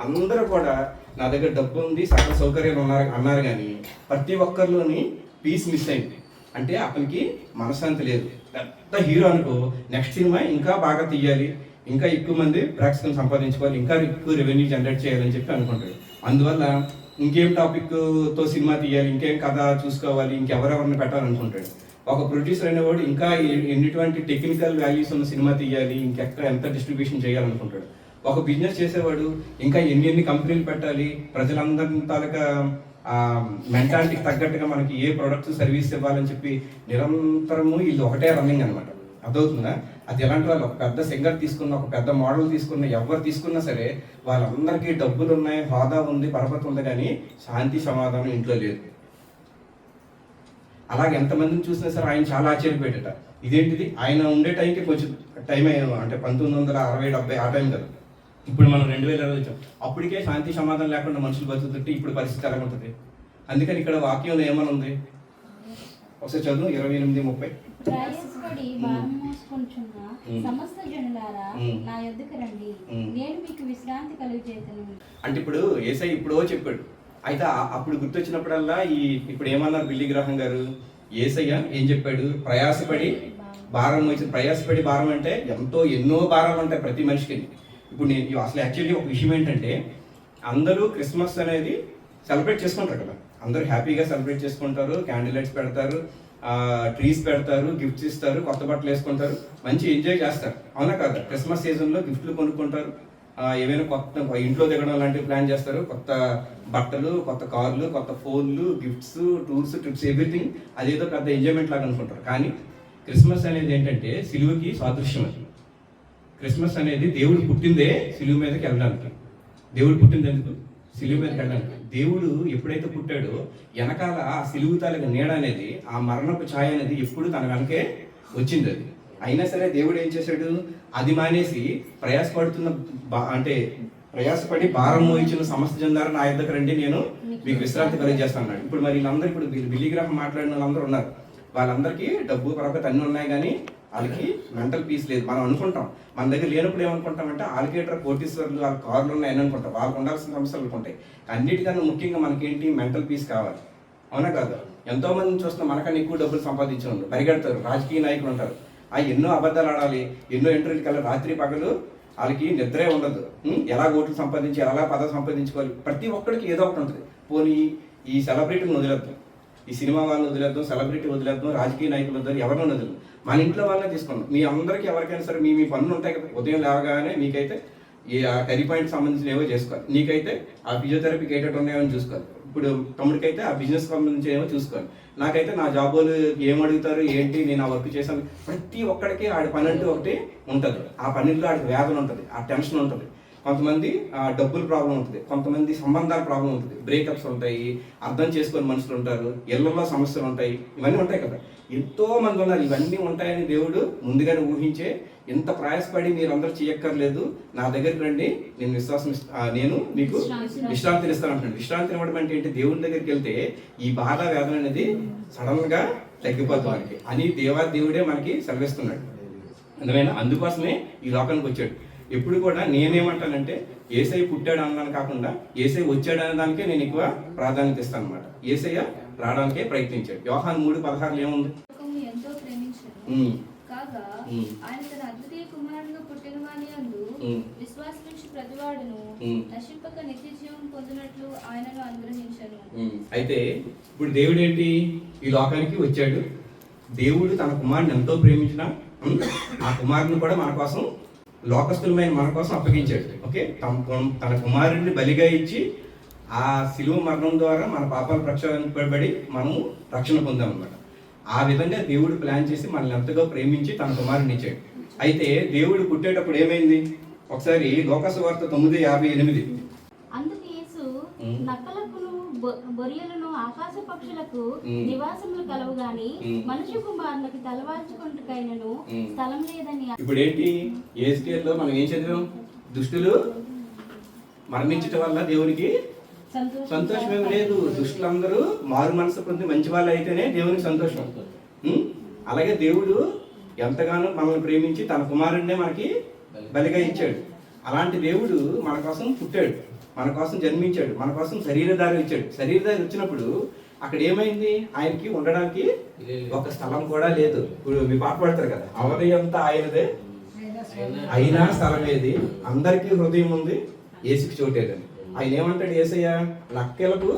[SPEAKER 4] అందరూ కూడా నా దగ్గర డబ్బు ఉంది, సకల సౌకర్యాలు అన్నారు, కానీ ప్రతి ఒక్కరిలోని పీస్ మిస్ అయింది. అంటే అతనికి మనశ్శాంతి లేదు. పెద్ద హీరో అనుకో, నెక్స్ట్ సినిమా ఇంకా బాగా తీయాలి, ఇంకా ఎక్కువ మంది ప్రేక్షకులను సంపాదించుకోవాలి, ఇంకా ఎక్కువ రెవెన్యూ జనరేట్ చేయాలని చెప్పి అనుకుంటాడు. అందువల్ల ఇంకేం టాపిక్తో సినిమా తీయాలి, ఇంకేం కథ చూసుకోవాలి, ఇంకెవరెవరిని పెట్టాలనుకుంటాడు. ఒక ప్రొడ్యూసర్ అనేవాడు ఇంకా ఎన్నిటువంటి టెక్నికల్ వాల్యూస్ ఉన్న సినిమా తీయాలి, ఇంకెక్కడ ఎంత డిస్ట్రిబ్యూషన్ చేయాలనుకుంటాడు. ఒక బిజినెస్ చేసేవాడు ఇంకా ఎన్ని కంపెనీలు పెట్టాలి, ప్రజలందరి తాలూకా మెంటాలిటీకి తగ్గట్టుగా మనకి ఏ ప్రొడక్ట్స్ సర్వీస్ ఇవ్వాలని చెప్పి నిరంతరము వీళ్ళు ఒకటే రన్నింగ్ అనమాట. అర్థవుతుందా? అది ఎలాంటి వాళ్ళు ఒక పెద్ద సింగర్ తీసుకున్న, ఒక పెద్ద మోడల్ తీసుకున్న, ఎవరు తీసుకున్నా సరే వాళ్ళందరికీ డబ్బులు ఉన్నాయి, హోదా ఉంది, పరపతి ఉంది, కానీ శాంతి సమాధానం ఇంట్లో లేదు. అలాగే ఎంతమందిని చూసినా సరే ఆయన చాలా ఆశ్చర్యపోయేట. ఇదేంటిది, ఆయన ఉండే టైంకి కొంచెం టైం అంటే 1960, 70 ఆ టైం కదా. ఇప్పుడు మనం 2020 వచ్చాం. అప్పటికే శాంతి సమాధానం లేకుండా మనుషులు బతుకుతుంటే ఇప్పుడు పరిస్థితి ఎలా ఉంటుంది? అందుకని ఇక్కడ వాక్యంలో ఏమని ఉంది ఒకసారి చదువు, 28:30.
[SPEAKER 6] ప్రయాసపడి భారం మోసుకొనుచున్న సమస్త జనులారా నా యొద్దకు రండి, నేను మీకు విశ్రాంతి కలుగజేతును.
[SPEAKER 4] అంటే ఇప్పుడు యేసయ్య ఇప్పుడో చెప్పాడు. అయితే అప్పుడు గుర్తొచ్చినప్పుడల్లా ఇప్పుడు ఏమన్నారు బిల్లి గ్రహం గారు, యేసయ్య ఏం చెప్పాడు? ప్రయాసపడి భారం మోసిన. ప్రయాసపడి భారం అంటే ఎన్నో భారాలు ఉంటాయి ప్రతి మనిషికి. ఇప్పుడు నేను అసలు యాక్చువల్లీ ఒక విషయం ఏంటంటే, అందరూ క్రిస్మస్ అనేది సెలబ్రేట్ చేసుకుంటారు కదా, అందరూ హ్యాపీగా సెలబ్రేట్ చేసుకుంటారు, క్యాండిల్ లైట్స్ పెడతారు, ట్రీస్ పెడతారు, గిఫ్ట్స్ ఇస్తారు, కొత్త బట్టలు వేసుకుంటారు, మంచి ఎంజాయ్ చేస్తారు, అవునా కదా? క్రిస్మస్ సీజన్లో గిఫ్ట్లు కొనుక్కుంటారు, ఏమైనా కొత్త ఇంట్లో దిగడం లాంటివి ప్లాన్ చేస్తారు, కొత్త బట్టలు, కొత్త కార్లు, కొత్త ఫోన్లు, గిఫ్ట్స్, టూర్స్, ట్రిప్స్, ఎవ్రీథింగ్ అదేదో పెద్ద ఎంజాయ్మెంట్ లాగా అనుకుంటారు. కానీ క్రిస్మస్ అనేది ఏంటంటే సిలువకి సాదృశ్యం. అది క్రిస్మస్ అనేది దేవుడు పుట్టిందే సిలువ మీదకి వెళ్ళడానికి. దేవుడు పుట్టింది ఎందుకు? సిలువ మీదకి వెళ్ళడానికి. దేవుడు ఎప్పుడైతే పుట్టాడో వెనకాల ఆ సిలువ తాలూకు నీడ అనేది, ఆ మరణపు ఛాయ అనేది ఎప్పుడు తన వెనకే వచ్చింది. అది అయినా సరే దేవుడు ఏం చేశాడు? అది మానేసి అంటే ప్రయాసపడి భారం మోయించిన సమస్త జనులారా నా యొద్దకు రండి, నేను మీకు విశ్రాంతి కలిగజేస్తాను. ఇప్పుడు మరి వీళ్ళందరూ ఇప్పుడు బిల్లి గ్రహం మాట్లాడిన వాళ్ళందరూ ఉన్నారు. వాళ్ళందరికీ డబ్బు పరపతి అన్నీ ఉన్నాయి, కానీ వాళ్ళకి మెంటల్ పీస్ లేదు. మనం అనుకుంటాం, మన దగ్గర లేనప్పుడు ఏమనుకుంటామంటే ఆల్కేటర్, కోటీశ్వర్లు, వాళ్ళ కార్లు ఉన్నాయని అనుకుంటాం. వాళ్ళకు ఉండాల్సిన సమస్యలు ఉంటాయి. అన్నిటికన్నా ముఖ్యంగా మనకేంటి? మెంటల్ పీస్ కావాలి, అవునా కాదు? ఎంతో మందిని చూస్తున్నాం మనకన్నా ఎక్కువ డబ్బులు సంపాదించిన వాళ్ళు పరిగెడతారు. రాజకీయ నాయకులు ఉంటారు, ఎన్నో అబద్ధాలు ఆడాలి, ఎన్నో ఇంటర్వ్యూలకి వెళ్ళాలి, రాత్రి పగలు వాళ్ళకి నిద్రే ఉండదు. ఎలా ఓట్లు సంపాదించి, ఎలా పదవి సంపాదించుకోవాలి, ప్రతి ఒక్కరికి ఏదో ఒకటి ఉంటుంది. పోనీ ఈ సెలబ్రిటీని వదిలేద్దాం, ఈ సినిమా వాళ్ళని వదిలేద్దాం, సెలబ్రిటీ వదిలేద్దాం, రాజకీయ నాయకులు వదిలేదు, ఎవరిని వదిలేదు, మన ఇంట్లో వాళ్ళనే తీసుకున్నాం. మీ అందరికీ ఎవరికైనా సరే మీ పనులు ఉంటాయి కదా. ఉదయం లేవగానే మీకైతే ఈ కర్రీ పాయింట్ సంబంధించిన ఏవో చేసుకోవాలి, నీకైతే ఆ ఫిజియోథెరపీకి ఏటట్టు ఉన్నాయో చూసుకోవాలి, ఇప్పుడు తమ్ముడికైతే ఆ బిజినెస్ సంబంధించిన ఏమో చూసుకోవాలి, నాకైతే నా జాబులు ఏం అడుగుతారు ఏంటి, నేను ఆ వర్క్ చేశాను. ప్రతి ఒక్కడికి ఆడి పని అంటూ ఒకటి ఉంటుంది. ఆ పనిలో ఆడికి వేదన ఉంటుంది, ఆ టెన్షన్ ఉంటుంది. కొంతమంది డబ్బుల ప్రాబ్లం ఉంటుంది, కొంతమంది సంబంధాల ప్రాబ్లం ఉంటుంది, బ్రేకప్స్ ఉంటాయి, అర్థం చేసుకొని మనుషులు ఉంటారు, ఇళ్లలో సమస్యలు ఉంటాయి, ఇవన్నీ ఉంటాయి కదా. ఎంతో మంది ఉన్నారు, ఇవన్నీ ఉంటాయని దేవుడు ముందుగానే ఊహించే ఎంత ప్రయాసపడి మీరు అందరూ చేయక్కర్లేదు, నా దగ్గరికి రండి, నేను మీకు విశ్రాంతిని ఇస్తాను అంటున్నాడు. విశ్రాంతిని ఇవ్వడం అంటే ఏంటి? దేవుని దగ్గరికి వెళ్తే ఈ బాధ వేదన అనేది సడన్ గా తగ్గిపోతుంది మనకి అని దేవుడే మనకి సెలవిస్తున్నాడు. అందుకోసమే ఈ లోకానికి వచ్చాడు. ఎప్పుడు కూడా నేనేమంటానంటే యేసయ్య పుట్టాడు అనడానికి కాకుండా యేసయ్య వచ్చాడు అనే దానికే నేను ఎక్కువ ప్రాధాన్యత ఇస్తాను అనమాట. యేసయ్య రావడానికే ప్రయత్నించాడు. యోహాను 3:16 ఏముంది?
[SPEAKER 6] ఎంతో ప్రేమించాడు కాగా ఆయన తన అద్వితీయ కుమారునిగా పుట్టిన వాని యందు విశ్వాసముంచి ప్రతివాడును నశింపక నిత్య జీవం పొందినట్లు ఆయనను అనుగ్రహించను.
[SPEAKER 4] అయితే ఇప్పుడు దేవుడు ఏంటి? ఈ లోకానికి వచ్చాడు. దేవుడు తన కుమారుని ఎంతో ప్రేమించిన ఆ కుమారుని కూడా మన కోసం, లోకస్తులమైన మన కోసం అప్పగించాడు. ఓకే, తన కుమారుడిని బలిగా ఇచ్చి ఆ శిలువ మరణం ద్వారా మన పాపాలు ప్రక్షాళింపబడి మనము రక్షణ పొందామన్నమాట. ఆ విధంగా దేవుడు ప్లాన్ చేసి మనల్ని ఎంతగా ప్రేమించి తన కుమారుని ఇచ్చాడు. అయితే దేవుడు పుట్టేటప్పుడు ఏమైంది? ఒకసారి లోకసువార్త 9:58.
[SPEAKER 6] అందుకు యేసు నక్కలకును బొరియలను ఆకాశ పక్షులకు నివాసములు కలవు గాని మనుష్య కుమారునికి తలవాల్చుకుంటుకైనను స్థలం లేదని.
[SPEAKER 4] ఇప్పుడు ఏంటి? యేసుకేల్లో మనం ఏం చదివాం? దుష్టులు మరణించటం వల్ల దేవునికి సంతోషమేమి లేదు. దుష్టులందరూ మారు మనసు పొంది మంచి వాళ్ళు అయితేనే దేవునికి సంతోషం. అలాగే దేవుడు ఎంతగానో మనల్ని ప్రేమించి తన కుమారుడినే మనకి బలిగా ఇచ్చాడు. అలాంటి దేవుడు మన కోసం పుట్టాడు, మన కోసం జన్మించాడు, మన కోసం శరీరధారి ఇచ్చాడు. శరీరధారి వచ్చినప్పుడు అక్కడ ఏమైంది? ఆయనకి ఉండడానికి ఒక స్థలం కూడా లేదు. ఇప్పుడు మీ పాట పాడతారు కదా, అవని అంతా ఆయనదే అయినా స్థలం ఏది, అందరికీ హృదయం ఉంది యేసుకి చోటేదని. ఆయన ఏమంటాడు యేసయ్య? నక్కలకు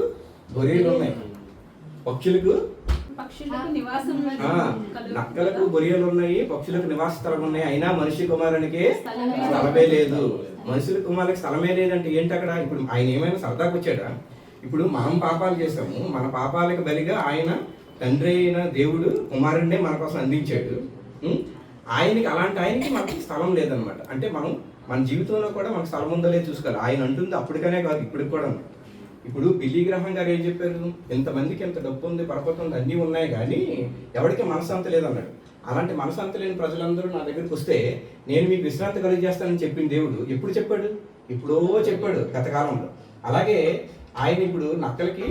[SPEAKER 4] గొర్రెలు ఉన్నాయి, పక్షులకు నక్కలకు గొర్రెలు ఉన్నాయి, పక్షులకు నివాస స్థలం ఉన్నాయి, అయినా మనిషి కుమారునికి స్థలమే లేదు. మనుషుల కుమారులకు స్థలమే లేదంటే ఏంటి అక్కడ? ఇప్పుడు ఆయన ఏమైనా సరదాకు వచ్చాడా? ఇప్పుడు మనం పాపాలు చేసాము, మన పాపాలకు బలిగా ఆయన తండ్రి అయిన దేవుడు కుమారుడినే మన కోసం అందించాడు. ఆయనకి మనకి స్థలం లేదనమాట. అంటే మనం మన జీవితంలో కూడా మనకు స్థలం ఉందో లేదో చూసుకోవాలి. ఆయన అంటుంది అప్పటికనే కాదు, ఇప్పటికి కూడా. ఇప్పుడు బిల్లీ గ్రహం గారు ఏం చెప్పారు? ఎంతమందికి ఎంత డబ్బు ఉంది, పరపతి ఉంది, అన్నీ ఉన్నాయి, కానీ ఎవరికి మనశ్శాంతి లేదన్నాడు. అలాంటి మనశ్శాంతి లేని ప్రజలందరూ నా దగ్గరికి వస్తే నేను మీకు విశ్రాంతి కలిగజేస్తానని చెప్పిన దేవుడు ఎప్పుడు చెప్పాడు? ఎప్పుడో చెప్పాడు, గత కాలంలో. అలాగే ఆయన ఇప్పుడు నక్కలకి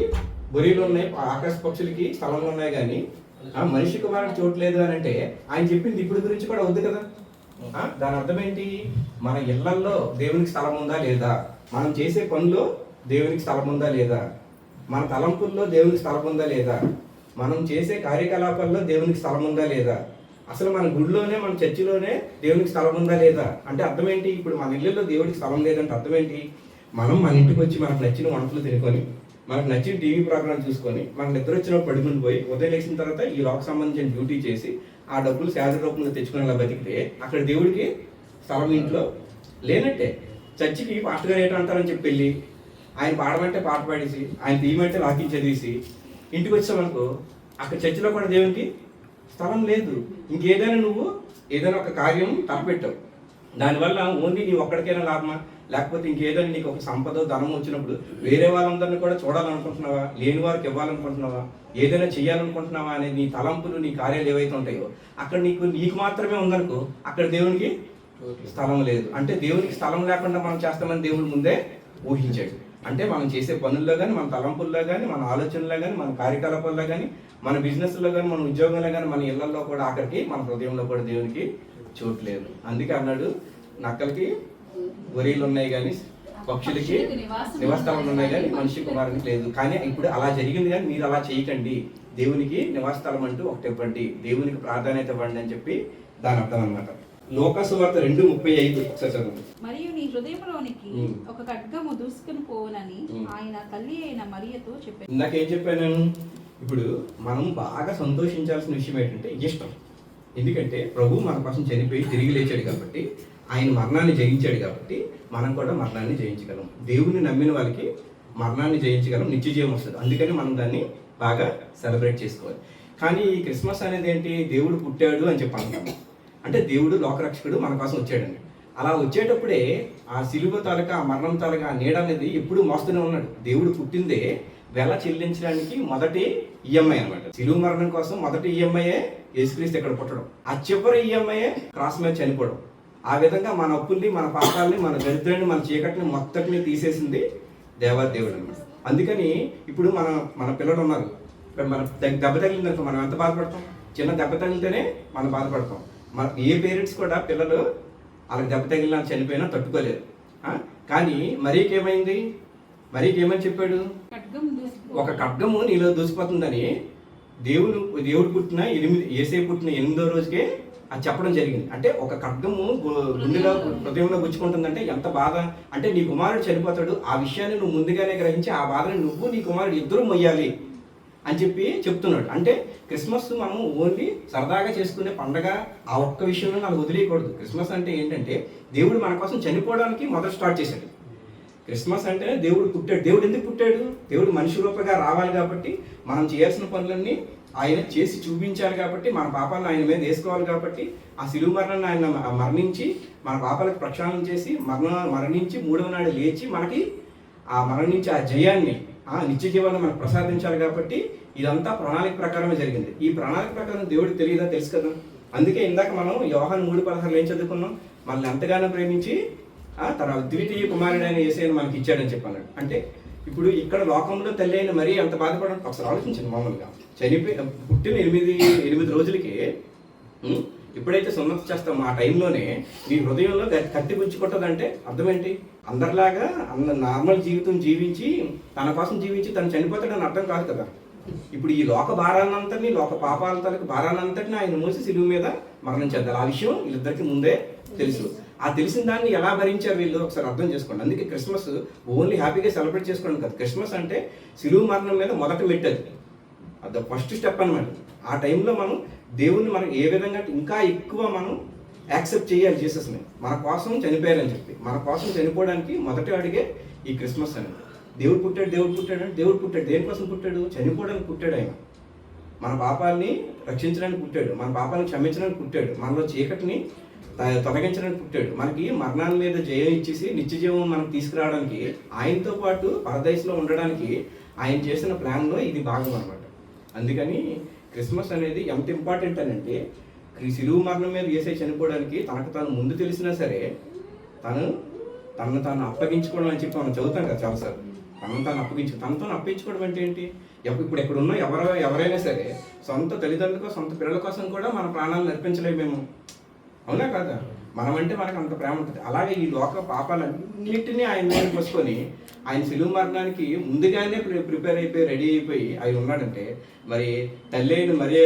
[SPEAKER 4] బొరీలు ఉన్నాయి, ఆకాశ పక్షులకి స్థలంలో ఉన్నాయి, కానీ మనిషి కుమారుడు చోట్లేదు అని అంటే ఆయన చెప్పింది ఇప్పుడు గురించి కూడా వద్దు కదా. దాని అర్థం ఏంటి? మన ఇళ్లల్లో దేవునికి స్థలం ఉందా లేదా, మనం చేసే పనుల్లో దేవునికి స్థలం ఉందా లేదా, మన తలంపుల్లో దేవునికి స్థలం ఉందా లేదా, మనం చేసే కార్యకలాపాల్లో దేవునికి స్థలం ఉందా లేదా, అసలు మన గుడిలోనే మన చర్చిలోనే దేవునికి స్థలం ఉందా లేదా అంటే అర్థం ఏంటి? ఇప్పుడు మన ఇళ్ళల్లో దేవుడికి స్థలం లేదంటే అర్థం ఏంటి? మనం మన ఇంటికి వచ్చి మనకు నచ్చిన వంటలు తినుకొని, మనకు నచ్చిన టీవీ ప్రోగ్రామ్ చూసుకొని, మనకు నిద్ర వచ్చినప్పుడు పడుకుని పోయి ఉదయం లేచిన తర్వాత ఈ లోకి సంబంధించిన డ్యూటీ చేసి ఆ డబ్బులు శాలరీ రూపంలో తెచ్చుకునేలా బతికితే అక్కడ దేవుడికి స్థలం ఇంట్లో లేనట్టే. చర్చికి పాస్టర్ గారు ఏంటంటారని చెప్పి వెళ్ళి ఆయన పాడమంటే పాట పాడేసి, ఆయన తీయమంటే వాక్యం చదివేసి ఇంటికి వచ్చామనుకో, అక్కడ చర్చిలో కూడా దేవునికి స్థలం లేదు. ఇంకేదైనా నువ్వు ఏదైనా ఒక కార్యం తలపెట్టావు, దానివల్ల ఓన్లీ నీ ఒక్కడికైనా లాభమా, లేకపోతే ఇంకేదైనా నీకు ఒక సంపద ధనం వచ్చినప్పుడు వేరే వాళ్ళందరినీ కూడా చూడాలనుకుంటున్నావా, లేని వారికి ఇవ్వాలనుకుంటున్నావా, ఏదైనా చేయాలనుకుంటున్నావా అనే నీ తలంపులు, నీ కార్యాలు ఏవైతే ఉంటాయో అక్కడ నీకు మాత్రమే ఉందనుకో, అక్కడ దేవునికి స్థలం లేదు. అంటే దేవునికి స్థలం లేకుండా మనం చేస్తామని దేవుడు ముందే ఊహించాడు. అంటే మనం చేసే పనుల్లో కానీ, మన తలంపుల్లో కానీ, మన ఆలోచనలో కానీ, మన కార్యకలాపాల్లో కానీ, మన బిజినెస్లో కానీ, మన ఉద్యోగంలో కానీ, మన ఇళ్లలో కూడా ఆఖరికి మన హృదయంలో కూడా దేవునికి చోటు లేదు. అందుకే అన్నాడు, నక్కలకి గొర్రెలు ఉన్నాయి కానీ పక్షులకి నివాసస్థలం ఉన్నాయి కానీ మనిషి కుమారునికి లేదు. కానీ ఇప్పుడు అలా జరిగింది, కానీ మీరు అలా చేయకండి, దేవునికి నివాసస్థలం అంటూ ఒకటి ఇవ్వండి, దేవునికి ప్రాధాన్యత ఇవ్వండి అని చెప్పి దాని అర్థం అనమాట. లోకసువార్త 2:35 ఒకసారి చదవండి.
[SPEAKER 7] మరియు నీ హృదయంలోనికి ఒక ఖడ్గము దూసుకుని పోవునని ఆయన తల్లి అయిన మరియతో చెప్పాను.
[SPEAKER 4] ఇందాకేం చెప్పాను? ఇప్పుడు మనం బాగా సంతోషించాల్సిన విషయం ఏంటంటే ఇష్టం. ఎందుకంటే ప్రభు మన కోసం చనిపోయి తిరిగి లేచాడు కాబట్టి, ఆయన మరణాన్ని జయించాడు కాబట్టి మనం కూడా మరణాన్ని జయించగలం. దేవుని నమ్మిన వాళ్ళకి మరణాన్ని జయించగలం, నిత్య జీవం వస్తుంది. అందుకని మనం దాన్ని బాగా సెలబ్రేట్ చేసుకోవాలి. కానీ ఈ క్రిస్మస్ అనేది ఏంటి? దేవుడు పుట్టాడు అని చెప్పి అంటాము. అంటే దేవుడు లోకరక్షకుడు మన కోసం వచ్చాడండి. అలా వచ్చేటప్పుడే ఆ సిలువ తాలూకా, ఆ మరణం తాలూకా, ఆ నీడ అనేది ఎప్పుడు మోస్తూనే ఉన్నాడు. దేవుడు పుట్టిందే వెల చెల్లించడానికి మొదటి ఈఎంఐ అనమాట. సిలువ మరణం కోసం మొదటి ఈఎంఐయే యేసుక్రీస్తు ఇక్కడ పుట్టడం, ఆ చివరి ఈఎంఐయే క్రాస్ మీద చనిపోవడం. ఆ విధంగా మన అప్పుల్ని, మన పాపాలని, మన దరిద్రాన్ని, మన చీకటిని మొత్తటిని తీసేసింది దేవాదేవుడు అనమాట. అందుకని ఇప్పుడు మన పిల్లలు ఉన్నారు, మన దెబ్బ తగిలిందనుకో మనం ఎంత బాధపడతాం? చిన్న దెబ్బ తగిలితేనే మనం బాధపడతాం. మన ఏ పేరెంట్స్ కూడా పిల్లలు వాళ్ళకి దెబ్బ తగిలినా చనిపోయినా తట్టుకోలేరు. కానీ మరీకి ఏమైంది? మరీకి ఏమని చెప్పాడు? ఒక ఖడ్గము నీలో దూసిపోతుందని దేవుడు పుట్టిన యేసే పుట్టిన 8వ రోజుకే అది చెప్పడం జరిగింది. అంటే ఒక ఖడ్గము గుండెలో, హృదయంలో గుచ్చుకుంటుందంటే ఎంత బాధ అంటే, నీ కుమారుడు చనిపోతాడు, ఆ విషయాన్ని నువ్వు ముందుగానే గ్రహించి ఆ బాధని నువ్వు నీ కుమారుడు ఇద్దరు మొయ్యాలి అని చెప్పి చెప్తున్నాడు. అంటే క్రిస్మస్ మనం ఓన్లీ సరదాగా చేసుకునే పండగ, ఆ ఒక్క విషయంలో నాకు వదిలేయకూడదు. క్రిస్మస్ అంటే ఏంటంటే దేవుడు మన కోసం చనిపోవడానికి మొదట స్టార్ట్ చేశాడు. క్రిస్మస్ అంటే దేవుడు పుట్టాడు. దేవుడు ఎందుకు పుట్టాడు? దేవుడు మనిషి రూపంగా రావాలి కాబట్టి, మనం చేయాల్సిన పనులన్నీ ఆయన చేసి చూపించాలి కాబట్టి, మన పాపాలను ఆయన మీద వేసుకోవాలి కాబట్టి, ఆ సిలువ మరణాన్ని ఆయన మరణించి మన పాపాలకు ప్రక్షాళన చేసి మరణించి 3వ నాడు లేచి మనకి ఆ మరణించి ఆ జయాన్ని, ఆ నిత్య జీవాన్ని మనకు ప్రసాదించాలి కాబట్టి ఇదంతా ప్రణాళిక ప్రకారమే జరిగింది. ఈ ప్రణాళిక ప్రకారం దేవుడికి తెలియదా? తెలుసు కదా. అందుకే ఇందాక మనం యోహాను 3:16 ఏం చదువుకున్నాం? మనల్ని ఎంతగానో ప్రేమించి తన ద్వితీయ కుమారుడైన యేసయ్యను మనకి ఇచ్చాడని చెప్పన్నాడు. అంటే ఇప్పుడు ఇక్కడ లోకంలో తల్లి అయిన మరీ అంత బాధపడడం ఒకసారి ఆలోచించండి. మామూలుగా పుట్టిన 8 రోజులకి ఎప్పుడైతే సున్నత చేస్తామో ఆ టైంలోనే మీ హృదయంలో కత్తి గుచ్చుకుంటుందంటే అర్థం ఏంటి? అందరిలాగా నార్మల్ జీవితం జీవించి, తన కోసం జీవించి తను చనిపోతాడని అర్థం కాదు కదా. ఇప్పుడు ఈ లోక భారాన్నంతటిని, లోక పాపాల తలకు భారాన్నంతటిని ఆయన మోసి సిలువ మీద మరణం చేద్దారు. ఆ విషయం వీళ్ళిద్దరికి ముందే తెలుసు. ఆ తెలిసిన దాన్ని ఎలా భరించారు వీళ్ళు ఒకసారి అర్థం చేసుకోండి. అందుకే క్రిస్మస్ ఓన్లీ హ్యాపీగా సెలబ్రేట్ చేసుకోండి కదా. క్రిస్మస్ అంటే సిలువ మరణం మీద మొదట మెట్టది, అది ఫస్ట్ స్టెప్ అనమాట. ఆ టైంలో మనం దేవుణ్ణి మనం ఏ విధంగా ఇంకా ఎక్కువ మనం యాక్సెప్ట్ చేయాలి జీసస్ని. మన కోసం చనిపోయారని చెప్పి, మన కోసం చనిపోవడానికి మొదటి అడిగే ఈ క్రిస్మస్ అని. దేవుడు పుట్టాడు అంటే దేవుడు పుట్టాడు. దేనికోసం పుట్టాడు? చనిపోవడానికి పుట్టాడు ఆయన. మన పాపాలని రక్షించడానికి పుట్టాడు, మన పాపాలను క్షమించడానికి పుట్టాడు, మనలో చీకటిని తొలగించడానికి పుట్టాడు. మనకి మరణాల మీద జయం ఇచ్చేసి నిత్య జీవం మనకు తీసుకురావడానికి, ఆయనతో పాటు పరదేశంలో ఉండడానికి ఆయన చేసిన ప్లాన్లో ఇది భాగం అనమాట. అందుకని క్రిస్మస్ అనేది ఎంత ఇంపార్టెంట్ అని అంటే, సిలువ మరణం మీద యేసయ్య చనిపోవడానికి తనకు తాను ముందు తెలిసినా సరే తనను తాను అప్పగించుకోవడం అని చెప్పి మనం చదువుతాం కదా చాలాసార్లు. తనను అప్పించుకోవడం అంటే ఏంటి? ఇప్పుడు ఎక్కడున్నా ఎవరైనా సరే సొంత తల్లిదండ్రులకు సొంత పిల్లల కోసం కూడా మన ప్రాణాలను అర్పించలేము మేము, అవునా కాదా? మనమంటే మనకు అంత ప్రేమ ఉంటుంది. అలాగే ఈ లోక పాపాలన్నింటినీ ఆయన మీద పోసుకొని ఆయన సిలువ మరణానికి ముందుగానే ప్రిపేర్ అయిపోయి రెడీ అయిపోయి ఆయన ఉన్నాడంటే, మరి తల్లి అయిన మరీ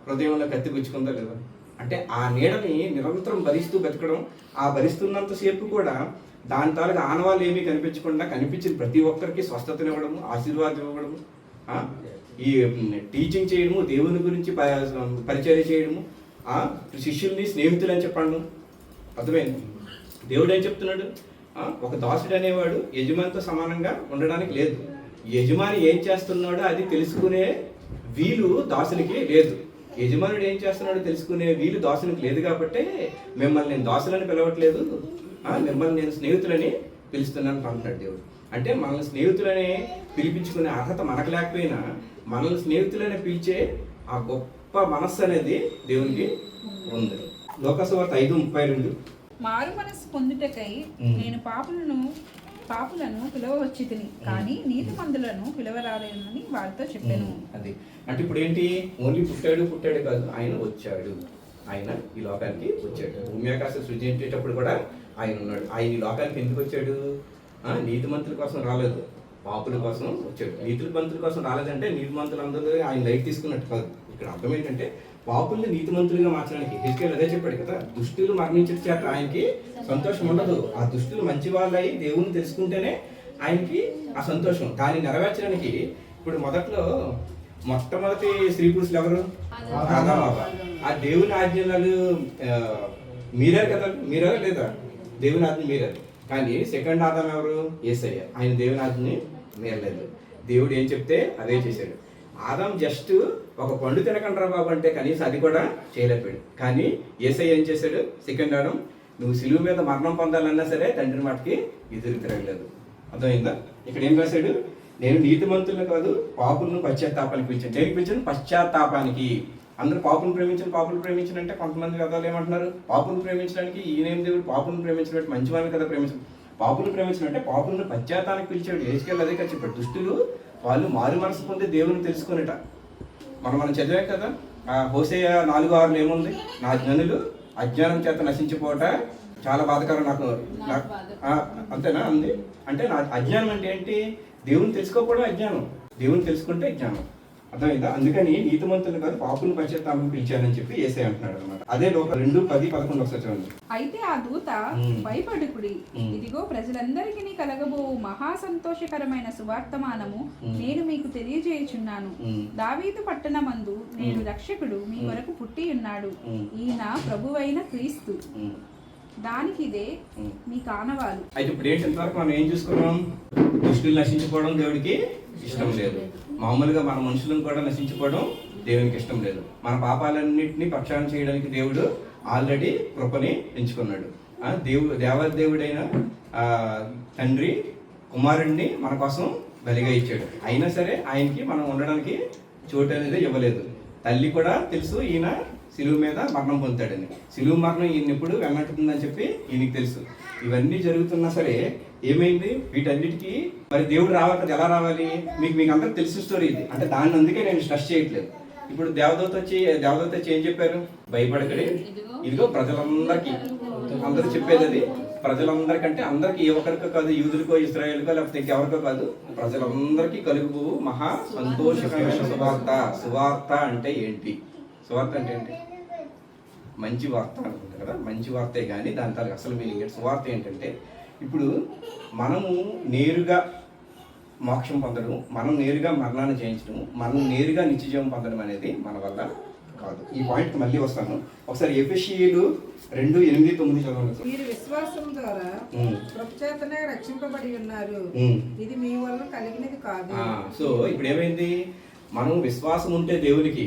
[SPEAKER 4] హృదయంలో కత్తి గుచ్చుకుందా లేదా? అంటే ఆ నీడని నిరంతరం భరిస్తూ బతకడం, ఆ భరిస్తున్నంతసేపు కూడా దాని తాలూకు ఆనవాళ్ళు ఏమీ కనిపించకుండా కనిపించిన ప్రతి ఒక్కరికి స్వస్థతనివ్వడము, ఆశీర్వాదం ఇవ్వడము, ఈ టీచింగ్ చేయడము, దేవుని గురించి పరిచయం చేయడము, శిష్యుల్ని స్నేహితులు అని చెప్పండి. అర్థమైంది? దేవుడు ఏం చెప్తున్నాడు? ఒక దాసుడు అనేవాడు యజమానితో సమానంగా ఉండడానికి లేదు. యజమాని ఏం చేస్తున్నాడో అది తెలుసుకునే వీలు దాసునికి లేదు. యజమానుడు ఏం చేస్తున్నాడో తెలుసుకునే వీలు దాసునికి లేదు. కాబట్టి మిమ్మల్ని నేను దాసులని పిలవట్లేదు, మిమ్మల్ని నేను స్నేహితులని పిలుస్తున్నాను అంటున్నాడు దేవుడు. అంటే మనల్ని స్నేహితులనే పిలిపించుకునే అర్హత మనకు లేకపోయినా మనల్ని స్నేహితులనే పిలిచే ఆ గొప్ప మనస్సు అనేది దేవునికి ఉంది. లోకసువార్త 5:32.
[SPEAKER 7] మారు మనసు పొందుటకై నేను పాపులను పిలవచ్చి తిని, కానీ నీతిమంతులను పిలవరాలేనని వారితో చెప్పాను.
[SPEAKER 4] అది అంటే ఇప్పుడు ఏంటి? ఓన్లీ పుట్టాడు కాదు, ఆయన వచ్చాడు. ఆయన ఈ లోకానికి వచ్చాడు. భూమి ఆకాశం సృజించేటప్పుడు కూడా ఆయన ఉన్నాడు. ఆయన ఈ లోకానికి ఎందుకు వచ్చాడు? నీతిమంతుల కోసం రాలేదు, పాపుల కోసం వచ్చాడు. నీతిమంతుల కోసం రాలేదంటే నీతిమంతులందరూ ఆయన లైట్ తీసుకున్నట్టు కాదు. ఇక్కడ అర్థం ఏంటంటే పాపుల్ని నీతిమంతులుగా మార్చడానికి హెజ్కేల్ అదే చెప్పాడు కదా. దుష్టులు మరణించిన చేత ఆయనకి సంతోషం ఉండదు. ఆ దుష్టులు మంచి వాళ్ళై దేవుని తెలుసుకుంటేనే ఆయనకి ఆ సంతోషం. దాన్ని నెరవేర్చడానికి ఇప్పుడు మొట్టమొదటి స్త్రీ పురుషులు ఎవరు? ఆదాము అవ్వ. ఆ దేవుని ఆజ్ఞలు మీరారు కదా, మీరారా లేదా? దేవుని ఆజ్ఞ మీరారు. కానీ సెకండ్ ఆదాం ఎవరు? యేసయ్య. ఆయన దేవుని ఆజ్ఞని మీరలేదు. దేవుడు ఏం చెప్తే అదే చేశాడు. ఆదాం జస్ట్ ఒక పండు తినకండ్రా బాబు అంటే కనీసం అది కూడా చేయలేకపోయాడు. కానీ యేసయ్య ఏం చేశాడు? సెకండ్ ఆదాం నువ్వు సిలువ మీద మరణం పొందాలన్నా సరే తండ్రి మాటకి ఎదురు తిరగలేదు. అర్థమైందా? ఇక్కడ ఏం రాశాడు? నేను నీతిమంతులను కాదు పాపులను పశ్చాత్తాపానికి పిలిచాను. దేనికి పిలిచాను? పశ్చాత్తాపానికి. అందరూ పాపును ప్రేమించిన అంటే కొంతమంది వేదాలు ఏమంటున్నారు? పాపును ప్రేమించడానికి ఈయనేం దేవుడు పాపును ప్రేమించినట్టు మంచివాడిని కదా ప్రేమించడం. పాపును ప్రేమించినట్టే పాపులను పశ్చాత్తానికి పిలిచాడు. హెజ్కేల్ అదే కదా చెప్పాడు. దుష్టులు వాళ్ళు మారు మనసు పొంది దేవుని తెలుసుకునేట. మనం చదివాం కదా, హోసేయ 4:6 ఏముంది? నా జనులు అజ్ఞానం చేత నశించిపోవట చాలా బాధకరం నాకు. అంతేనా అంది? అంటే నా అజ్ఞానం అంటే ఏంటి? దేవుని తెలుసుకోకపోవడం అజ్ఞానం, దేవుని తెలుసుకుంటే జ్ఞానం. అర్థమైందా? అందుకని నీతిమంతులు కాదు పాపులను పశ్చాత్తాపం పిలిచానని చెప్పి యేసయ్య అంటున్నాడు అనమాట. అదే 2:10-11 ఒకసారి చూడండి.
[SPEAKER 7] అయితే ఆ దూత భయపడుకుడి, ఇదిగో ప్రజలందరికీ కలగబో మహా సంతోషకరమైన సువార్తమానము నేను మీకు తెలియజేయుచున్నాను. దావీదు పట్టణమందు నేడు రక్షకుడు మీ వరకు పుట్టి ఉన్నాడు, ఈయన ప్రభువైన క్రీస్తు. దానికి ఇదే మీ కానవాలు.
[SPEAKER 4] అయితే ఇప్పుడు ఇంతవరకు మనం ఏం చూసుకున్నాం? దుష్టులు నశించుకోవడం దేవుడికి ఇష్టం లేదు. మామూలుగా మన మనుషులను కూడా నశించుకోవడం దేవునికి ఇష్టం లేదు. మన పాపాలన్నింటినీ ప్రక్షాళన చేయడానికి దేవుడు ఆల్రెడీ కృపని ఎంచుకున్నాడు. దేవదేవుడైన తండ్రి కుమారుడిని మన కోసం బలిగా ఇచ్చాడు. అయినా సరే ఆయనకి మనం ఉండడానికి చోటు అనేది ఇవ్వలేదు. తల్లి కూడా తెలుసు ఈయన సిలువ మీద మరణం పొందుతాడని. సిలువ మరణం ఈయన ఎప్పుడు వెన్నట్టుతుందని చెప్పి ఈయనకి తెలుసు. ఇవన్నీ జరుగుతున్నా సరే ఏమైంది? వీటన్నిటికీ మరి దేవుడు రావాలి కదా. ఎలా రావాలి? మీకు అందరికి తెలిసిన స్టోరీ ఇది. అంటే దాన్ని అందుకే నేను స్ట్రెస్ చేయట్లేదు. ఇప్పుడు దేవదూత వచ్చి ఏం చెప్పారు? భయపడకడి, ఇదిగో ప్రజలందరికీ. అందరూ చెప్పేది అది. ప్రజలందరికంటే అందరికి ఏ ఒక్కరికో కాదు, యూదులకో ఇశ్రాయేలుకో లేకపోతే ఇంకెవరికో కాదు, ప్రజలందరికీ కలుగు మహా సంతోషకరమైన సువార్త. సువార్త అంటే ఏంటి? సువార్త అంటే ఏంటి? మంచి వార్త అనుకుంటారు కదా. మంచి వార్తే కానీ దాని తర్వాత అసలు మీనింగ్ ఏంటి? సువార్త ఏంటంటే ఇప్పుడు మనము నేరుగా మోక్షం పొందడం, మనం నేరుగా మరణాన్ని జయించడం, మనం నేరుగా నిత్యజీవం పొందడం అనేది మన వల్ల కాదు. ఈ పాయింట్కి మళ్ళీ వస్తాను. ఒకసారి ఎఫెసీయులు 2:8-9 చదవండి.
[SPEAKER 8] మీరు విశ్వాసం ద్వారా కృపచేతనే రక్షింపబడి ఉన్నారు. ఇది మీ వల్ల కలిగినది కాదు.
[SPEAKER 4] సో ఇప్పుడు ఏమైంది, మనం విశ్వాసం ఉంటే దేవునికి,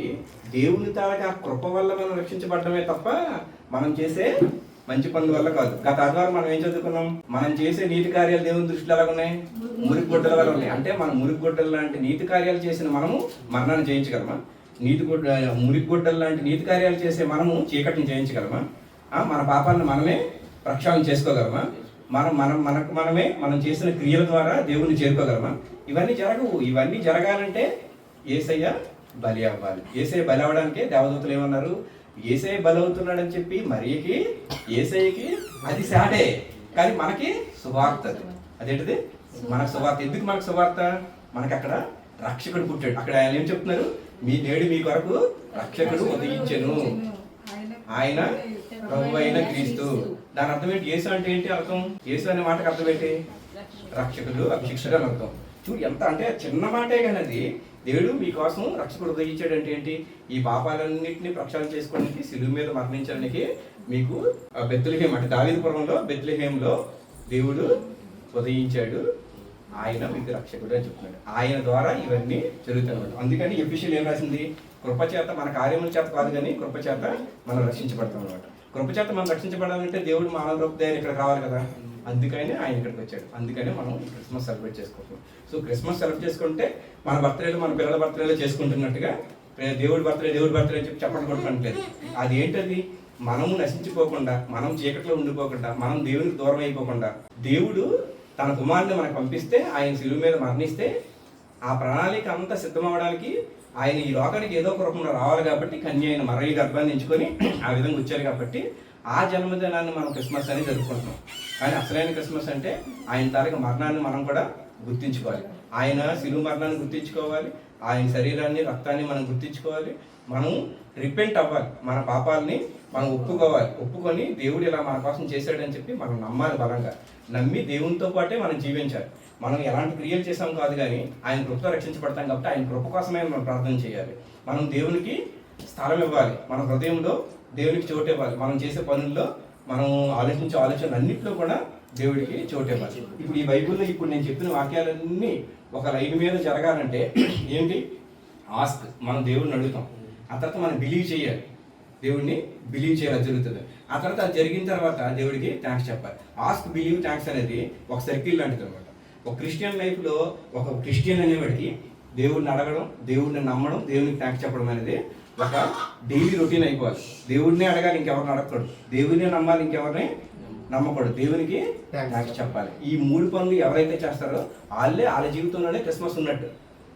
[SPEAKER 4] దేవుని తాలూకా కృప వల్ల మనం రక్షించబడటమే తప్ప మనం చేసే మంచి పనుల వల్ల కాదు. గత ఆదివారం మనం ఏం చదువుకున్నాం, మనం చేసే నీతి కార్యాలు దేవుని దృష్టిలో ఎలా ఉన్నాయి, మురికి గుడ్డల వల్ల ఉన్నాయి. అంటే మనం మురికి గుడ్డలు లాంటి నీతి కార్యాలు చేసిన మనము మరణాన్ని జయించగలమా? మురికి గుడ్డలు లాంటి నీతి కార్యాలు చేసే మనము చీకటిని జయించగలమా? మన పాపాలను మనమే ప్రక్షాళన చేసుకోగలమా? మనం చేసిన క్రియల ద్వారా దేవుణ్ణి చేరుకోగలమా? ఇవన్నీ జరగవు. ఇవన్నీ జరగాలంటే యేసయ్య బలి అవ్వాలి. యేసయ్య బలి అవ్వడానికే దేవదూతలు ఏమన్నారు, యేసయ్య బలి అవుతున్నాడని చెప్పి మరియకి యేసయ్యకి అది సాడే, కానీ మనకి సువార్త. అదేంటిది మనకు సువార్త. ఎందుకు మనకు సువార్త? మనకి అక్కడ రక్షకుడు పుట్టాడు. అక్కడ ఆయన ఏం చెప్తున్నారు, నేడు మీ కొరకు రక్షకుడు ఉదయించెను, ఆయన ప్రభు అయిన క్రీస్తు. దాని అర్థం ఏంటి? యేసు అంటే ఏంటి అర్థం? యేసు అనే మాటకి అర్థం ఏంటి? రక్షకుడు, అభిషిక్తుడు అని అర్థం. చూడు ఎంత అంటే చిన్న మాటే కానీ అది. దేవుడు మీకోసం రక్షకుడు ఉదయించాడు అంటే ఏంటి? ఈ పాపాలన్నింటినీ ప్రక్షాళన చేసుకోవడానికి, శిలువ మీద మరణించడానికి మీకు బెత్లెహేం అంటే దావీదుపురంలో బెత్లెహేంలో దేవుడు ఉదయించాడు, ఆయన మీకు రక్షకుడు అని చెప్తున్నాడు. ఆయన ద్వారా ఇవన్నీ జరుగుతున్నాడు. అందుకని ఎఫెసీయులు ఏం రాసింది, కృపచేత మన కార్యముల చేత కాదు కానీ కృపచేత మనం రక్షించబడతాం అనమాట. కృపచేత మనం రక్షించబడాలంటే దేవుడు మానవ రూప దగ్గర ఇక్కడికి రావాలి కదా. అందుకని ఆయన ఇక్కడికి వచ్చాడు. అందుకని మనం క్రిస్మస్ సెలబ్రేట్ చేసుకుంటున్నాం. సో క్రిస్మస్ సెలబ్రేట్ చేసుకుంటే మన బర్త్డేలు మన పిల్లల బర్త్డేలు చేసుకుంటున్నట్టుగా దేవుడి బర్త్డే అని చెప్పి చెప్పడం కొట్టుకోవట్లేదు. అది ఏంటది? మనము నశించిపోకుండా, మనం చీకట్లో ఉండిపోకుండా, మనం దేవునికి దూరం అయిపోకుండా, దేవుడు తన కుమారుని మనకు పంపిస్తే, ఆయన శిలువ మీద మరణిస్తే ఆ ప్రణాళిక అంతా సిద్ధమవడానికి ఆయన ఈ లోకానికి ఏదో ఒక రూపంలో రావాలి కాబట్టి కన్య అయిన మరయ్య గర్భాన్ని ఎంచుకొని ఆ విధంగా వచ్చారు కాబట్టి ఆ జన్మదినాన్ని మనం క్రిస్మస్ అని జరుపుకుంటున్నాం. కానీ అసలైన క్రిస్మస్ అంటే ఆయన తాలూకా మరణాన్ని మనం కూడా గుర్తించుకోవాలి. ఆయన శిలువ మరణాన్ని గుర్తించుకోవాలి, ఆయన శరీరాన్ని రక్తాన్ని మనం గుర్తించుకోవాలి. మనం రిపెంట్ అవ్వాలి, మన పాపాలని మనం ఒప్పుకొని దేవుడు ఇలా మన కోసం చేశాడని చెప్పి మనం నమ్మాలి. బలంగా నమ్మి దేవునితో పాటే మనం జీవించాలి. మనం ఎలాంటి క్రియలు చేసాం కాదు కానీ ఆయన కృపతో రక్షించబడతాం కాబట్టి ఆయన కృప కోసమే మనం ప్రార్థన చేయాలి. మనం దేవునికి స్థలం ఇవ్వాలి, మన హృదయంలో దేవునికి చోటు ఇవ్వాలి. మనం చేసే పనుల్లో మనం ఆలోచించే ఆలోచనలు అన్నింటిలో కూడా దేవుడికి చోటు ఇవ్వాలి. ఇప్పుడు ఈ బైబిల్లో ఇప్పుడు నేను చెప్పిన వాక్యాలన్నీ ఒక లైన్ మీద జరగాలంటే ఏంటి? ఆస్క్, మనం దేవుడిని అడుగుతాం. ఆ తర్వాత మనం బిలీవ్ చేయాలి, దేవుడిని బిలీవ్ చేయాలి జరుగుతుంది. ఆ తర్వాత అది జరిగిన తర్వాత దేవుడికి థ్యాంక్స్ చెప్పాలి. ఆస్క్, బిలీవ్, థ్యాంక్స్ అనేది ఒక సర్కిల్ లాంటిది అనమాట. ఒక క్రిస్టియన్ లైఫ్లో ఒక క్రిస్టియన్ అనేవాడికి దేవుడిని అడగడం, దేవుడిని నమ్మడం, దేవునికి థ్యాంక్స్ చెప్పడం అనేది ఒక డైలీ రొటీన్ అయిపోవాలి. దేవుడిని అడగాలి, ఇంకెవరిని అడగకూడదు. దేవుడిని నమ్మాలి, ఇంకెవరిని నమ్మకూడదు. దేవునికి థ్యాంక్స్ చెప్పాలి. ఈ 3 పనులు ఎవరైతే చేస్తారో వాళ్ళ జీవితంలోనే క్రిస్మస్ ఉన్నట్టు.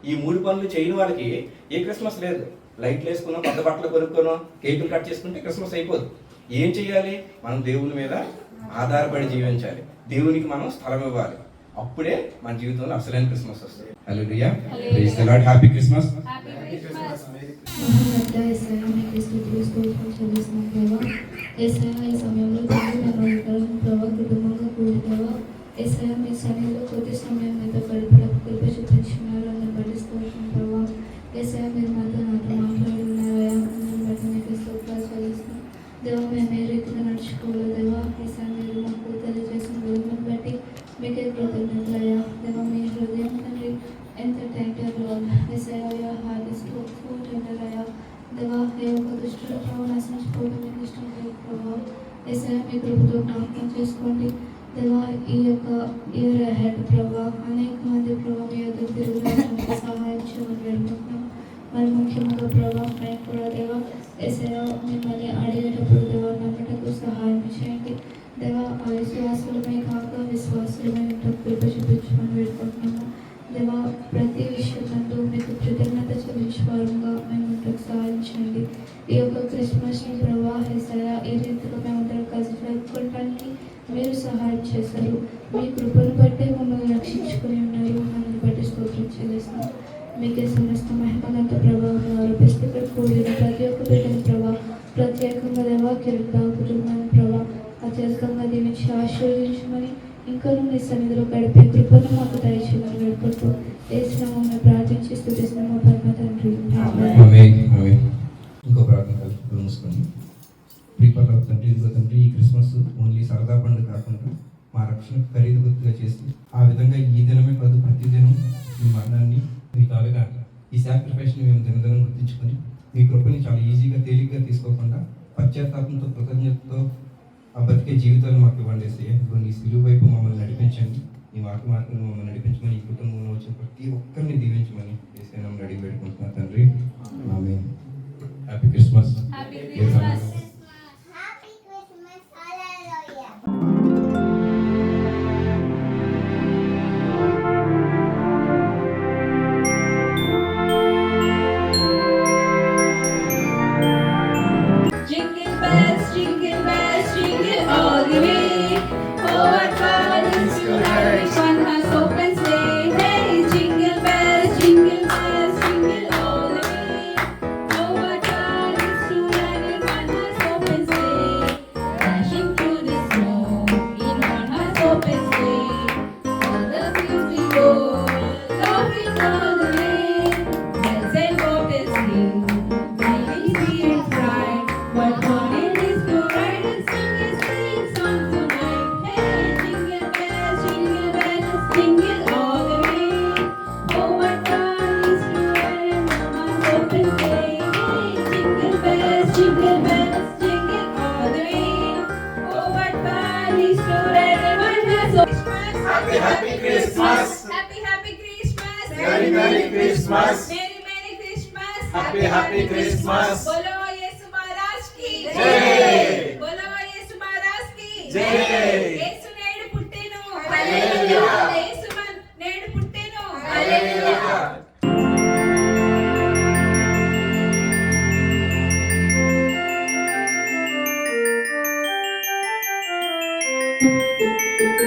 [SPEAKER 4] ఈ 3 పనులు చేయని వాళ్ళకి ఏ క్రిస్మస్ లేదు. లైట్లు వేసుకున్నాం, కొత్త బట్టలు కొనుక్కున్నాం, కేకులు కట్ చేసుకుంటే క్రిస్మస్ అయిపోదు. ఏం చెయ్యాలి? మనం దేవుని మీద ఆధారపడి జీవించాలి, దేవునికి మనం స్థలం ఇవ్వాలి. అప్పుడే మన జీవితంలో అసలైన క్రిస్మస్ వస్తుంది. Hallelujah, praise the Lord, happy Christmas.
[SPEAKER 3] ఈ సమయంలో ప్రభావ కుటుంబంగా కూడినవా ఏసయ్య మీ సన్నిధిలో కొద్ది సమయం మీతో గడిపేటప్పుడు కృప చూపించినారు. అందరు పట్టిస్తున్నాం ప్రభావ. ఏసయ్య మీరు నాతో మాట్లాడుతున్నారయ్యా, అందరిని బట్టి మీకు స్తోత్రాలు చెల్లిస్తున్నాం. దేవ మేము ఏ రీతిగా నడుచుకోవాలి దేవా. ఏసయ్య మీరు మాకు తెలియజేసిన విలువను బట్టి మీకే కృతజ్ఞతలయ్యా. దేవ మీ హృదయం తండ్రి ఎంత tender Yesayya heart is so tender అయ్యా. దేవా ఏ ఒక్క దుష్టుల ప్రభావ నశించిపోవడం మీకు ఇష్టం లేదు ప్రభావ. ఏసయ్య మీ కృపతో జ్ఞాపకం చేసుకోండి దేవా. ఈ యొక్క ఇయర్ హెడ్ ప్రభావ అనేక మంది ప్రభావ మీ యొక్క తిరుగుబాటు సహాయం చేయమని వేడుకుంటున్నాం. మరి ముఖ్యంగా ప్రభావ మేము కూడా దేవా ఏసయ్య మిమ్మల్ని అడిగేటప్పుడు దేవా నమ్మటకు సహాయం చేయండి దేవా. అవిశ్వాసులమే కాక విశ్వాసులమే కృప చూపించమని వేడుకుంటున్నాము దేవా. ప్రతి విషయంలో మీకు కృతజ్ఞత చెల్లించుకోవడంగా మేము సహాయం చేయండి. ఈ యొక్క క్రిస్మస్ని ప్రభావ ఏసయ్య ఈ రీతిలో మేము అందరం కలిసి జరుపుకోవడానికి మీరు సహాయం చేశారు. మీ కృపను బట్టే మమ్మల్ని రక్షించుకుని ఉన్నారు. మమ్మల్ని బట్టి స్తోత్రం చెల్లిస్తున్నాం. మీకే సమస్త మహిమనంత ప్రభావం ఆరోపిస్తూ ఇక్కడ కూడిన ప్రతి ఒక్క బిడ్డని ప్రభావ ప్రత్యేకంగా దేవా కిరీట కుటుంబాన్ని ప్రభావ అత్యధికంగా దీవించి ఆశీర్వదించమని ఇంకా మీ సన్నిధిలో గడిపే కృపను మాకు దయచేయమని వేడుకుంటూ ఏసు నామమున ప్రార్థించి స్తుతిస్తున్నాము పరమ తండ్రి.
[SPEAKER 4] ఇంకో ప్రార్థన మూసుకొని ప్రిపేర్ తండ్రి ఇదిగో తండ్రి ఈ క్రిస్మస్ ఓన్లీ సరదా పండుగ కాకుండా మా రక్షణ ఖరీదు గుర్తుగా చేసి ఆ విధంగా ఈ దినమే కాదు ప్రతిదినం మీ మరణాన్ని మీ తాలుగా ఈ సాక్రిఫైస్ని మేము దినదినం గుర్తించుకొని మీ కృపని చాలా ఈజీగా తేలిగ్గా తీసుకోకుండా పశ్చాత్తాపంతో కృతజ్ఞతతో ఆ బతికే జీవితాలు మాకు ఇవ్వండి ఇదిగో నీ సిలువు వైపు మమ్మల్ని నడిపించండి నీ వాక్య మార్గంలో మమ్మల్ని నడిపించమని ఈ కుటుంబంలో వచ్చిన ప్రతి ఒక్కరిని దీవించమని చేసేనాం రెడీ పెట్టుకుంటున్నాను తండ్రి amen. Happy Christmas.
[SPEAKER 1] Happy Christmas.
[SPEAKER 3] Happy Christmas, hallelujah.
[SPEAKER 1] Jingle bells, jingle all the way. Oh, what fun it is to ride one horse open sleigh. Hey, jingle bells, jingle all the way. Oh, what fun it is to ride in one horse open sleigh. Dashing through the snow in one horse open sleigh. All the fields we go, laughing all the way. Bells and bobtails ring, making sweet and bright. What fun it is to ride and sing a sweet song tonight. Hey, jingle bells, jingle all the way. Oh, what fun it is to ride in Mama's open sleigh. Hey, jingle bells, jingle all the way. Oh, what fun it is to ride in Mama's open sleigh.
[SPEAKER 5] Happy Christmas.
[SPEAKER 1] Happy Christmas.
[SPEAKER 5] Merry Christmas.
[SPEAKER 1] Merry Christmas.
[SPEAKER 5] Happy Christmas.
[SPEAKER 1] बोलो यीशु महाराज की
[SPEAKER 5] जय।
[SPEAKER 1] बोलो यीशु महाराज की
[SPEAKER 5] जय।
[SPEAKER 1] यीशु नेडु पुट्टेनु
[SPEAKER 5] हालेलुया।
[SPEAKER 1] यीशु नेडु पुट्टेनु हालेलुया।
[SPEAKER 3] Happy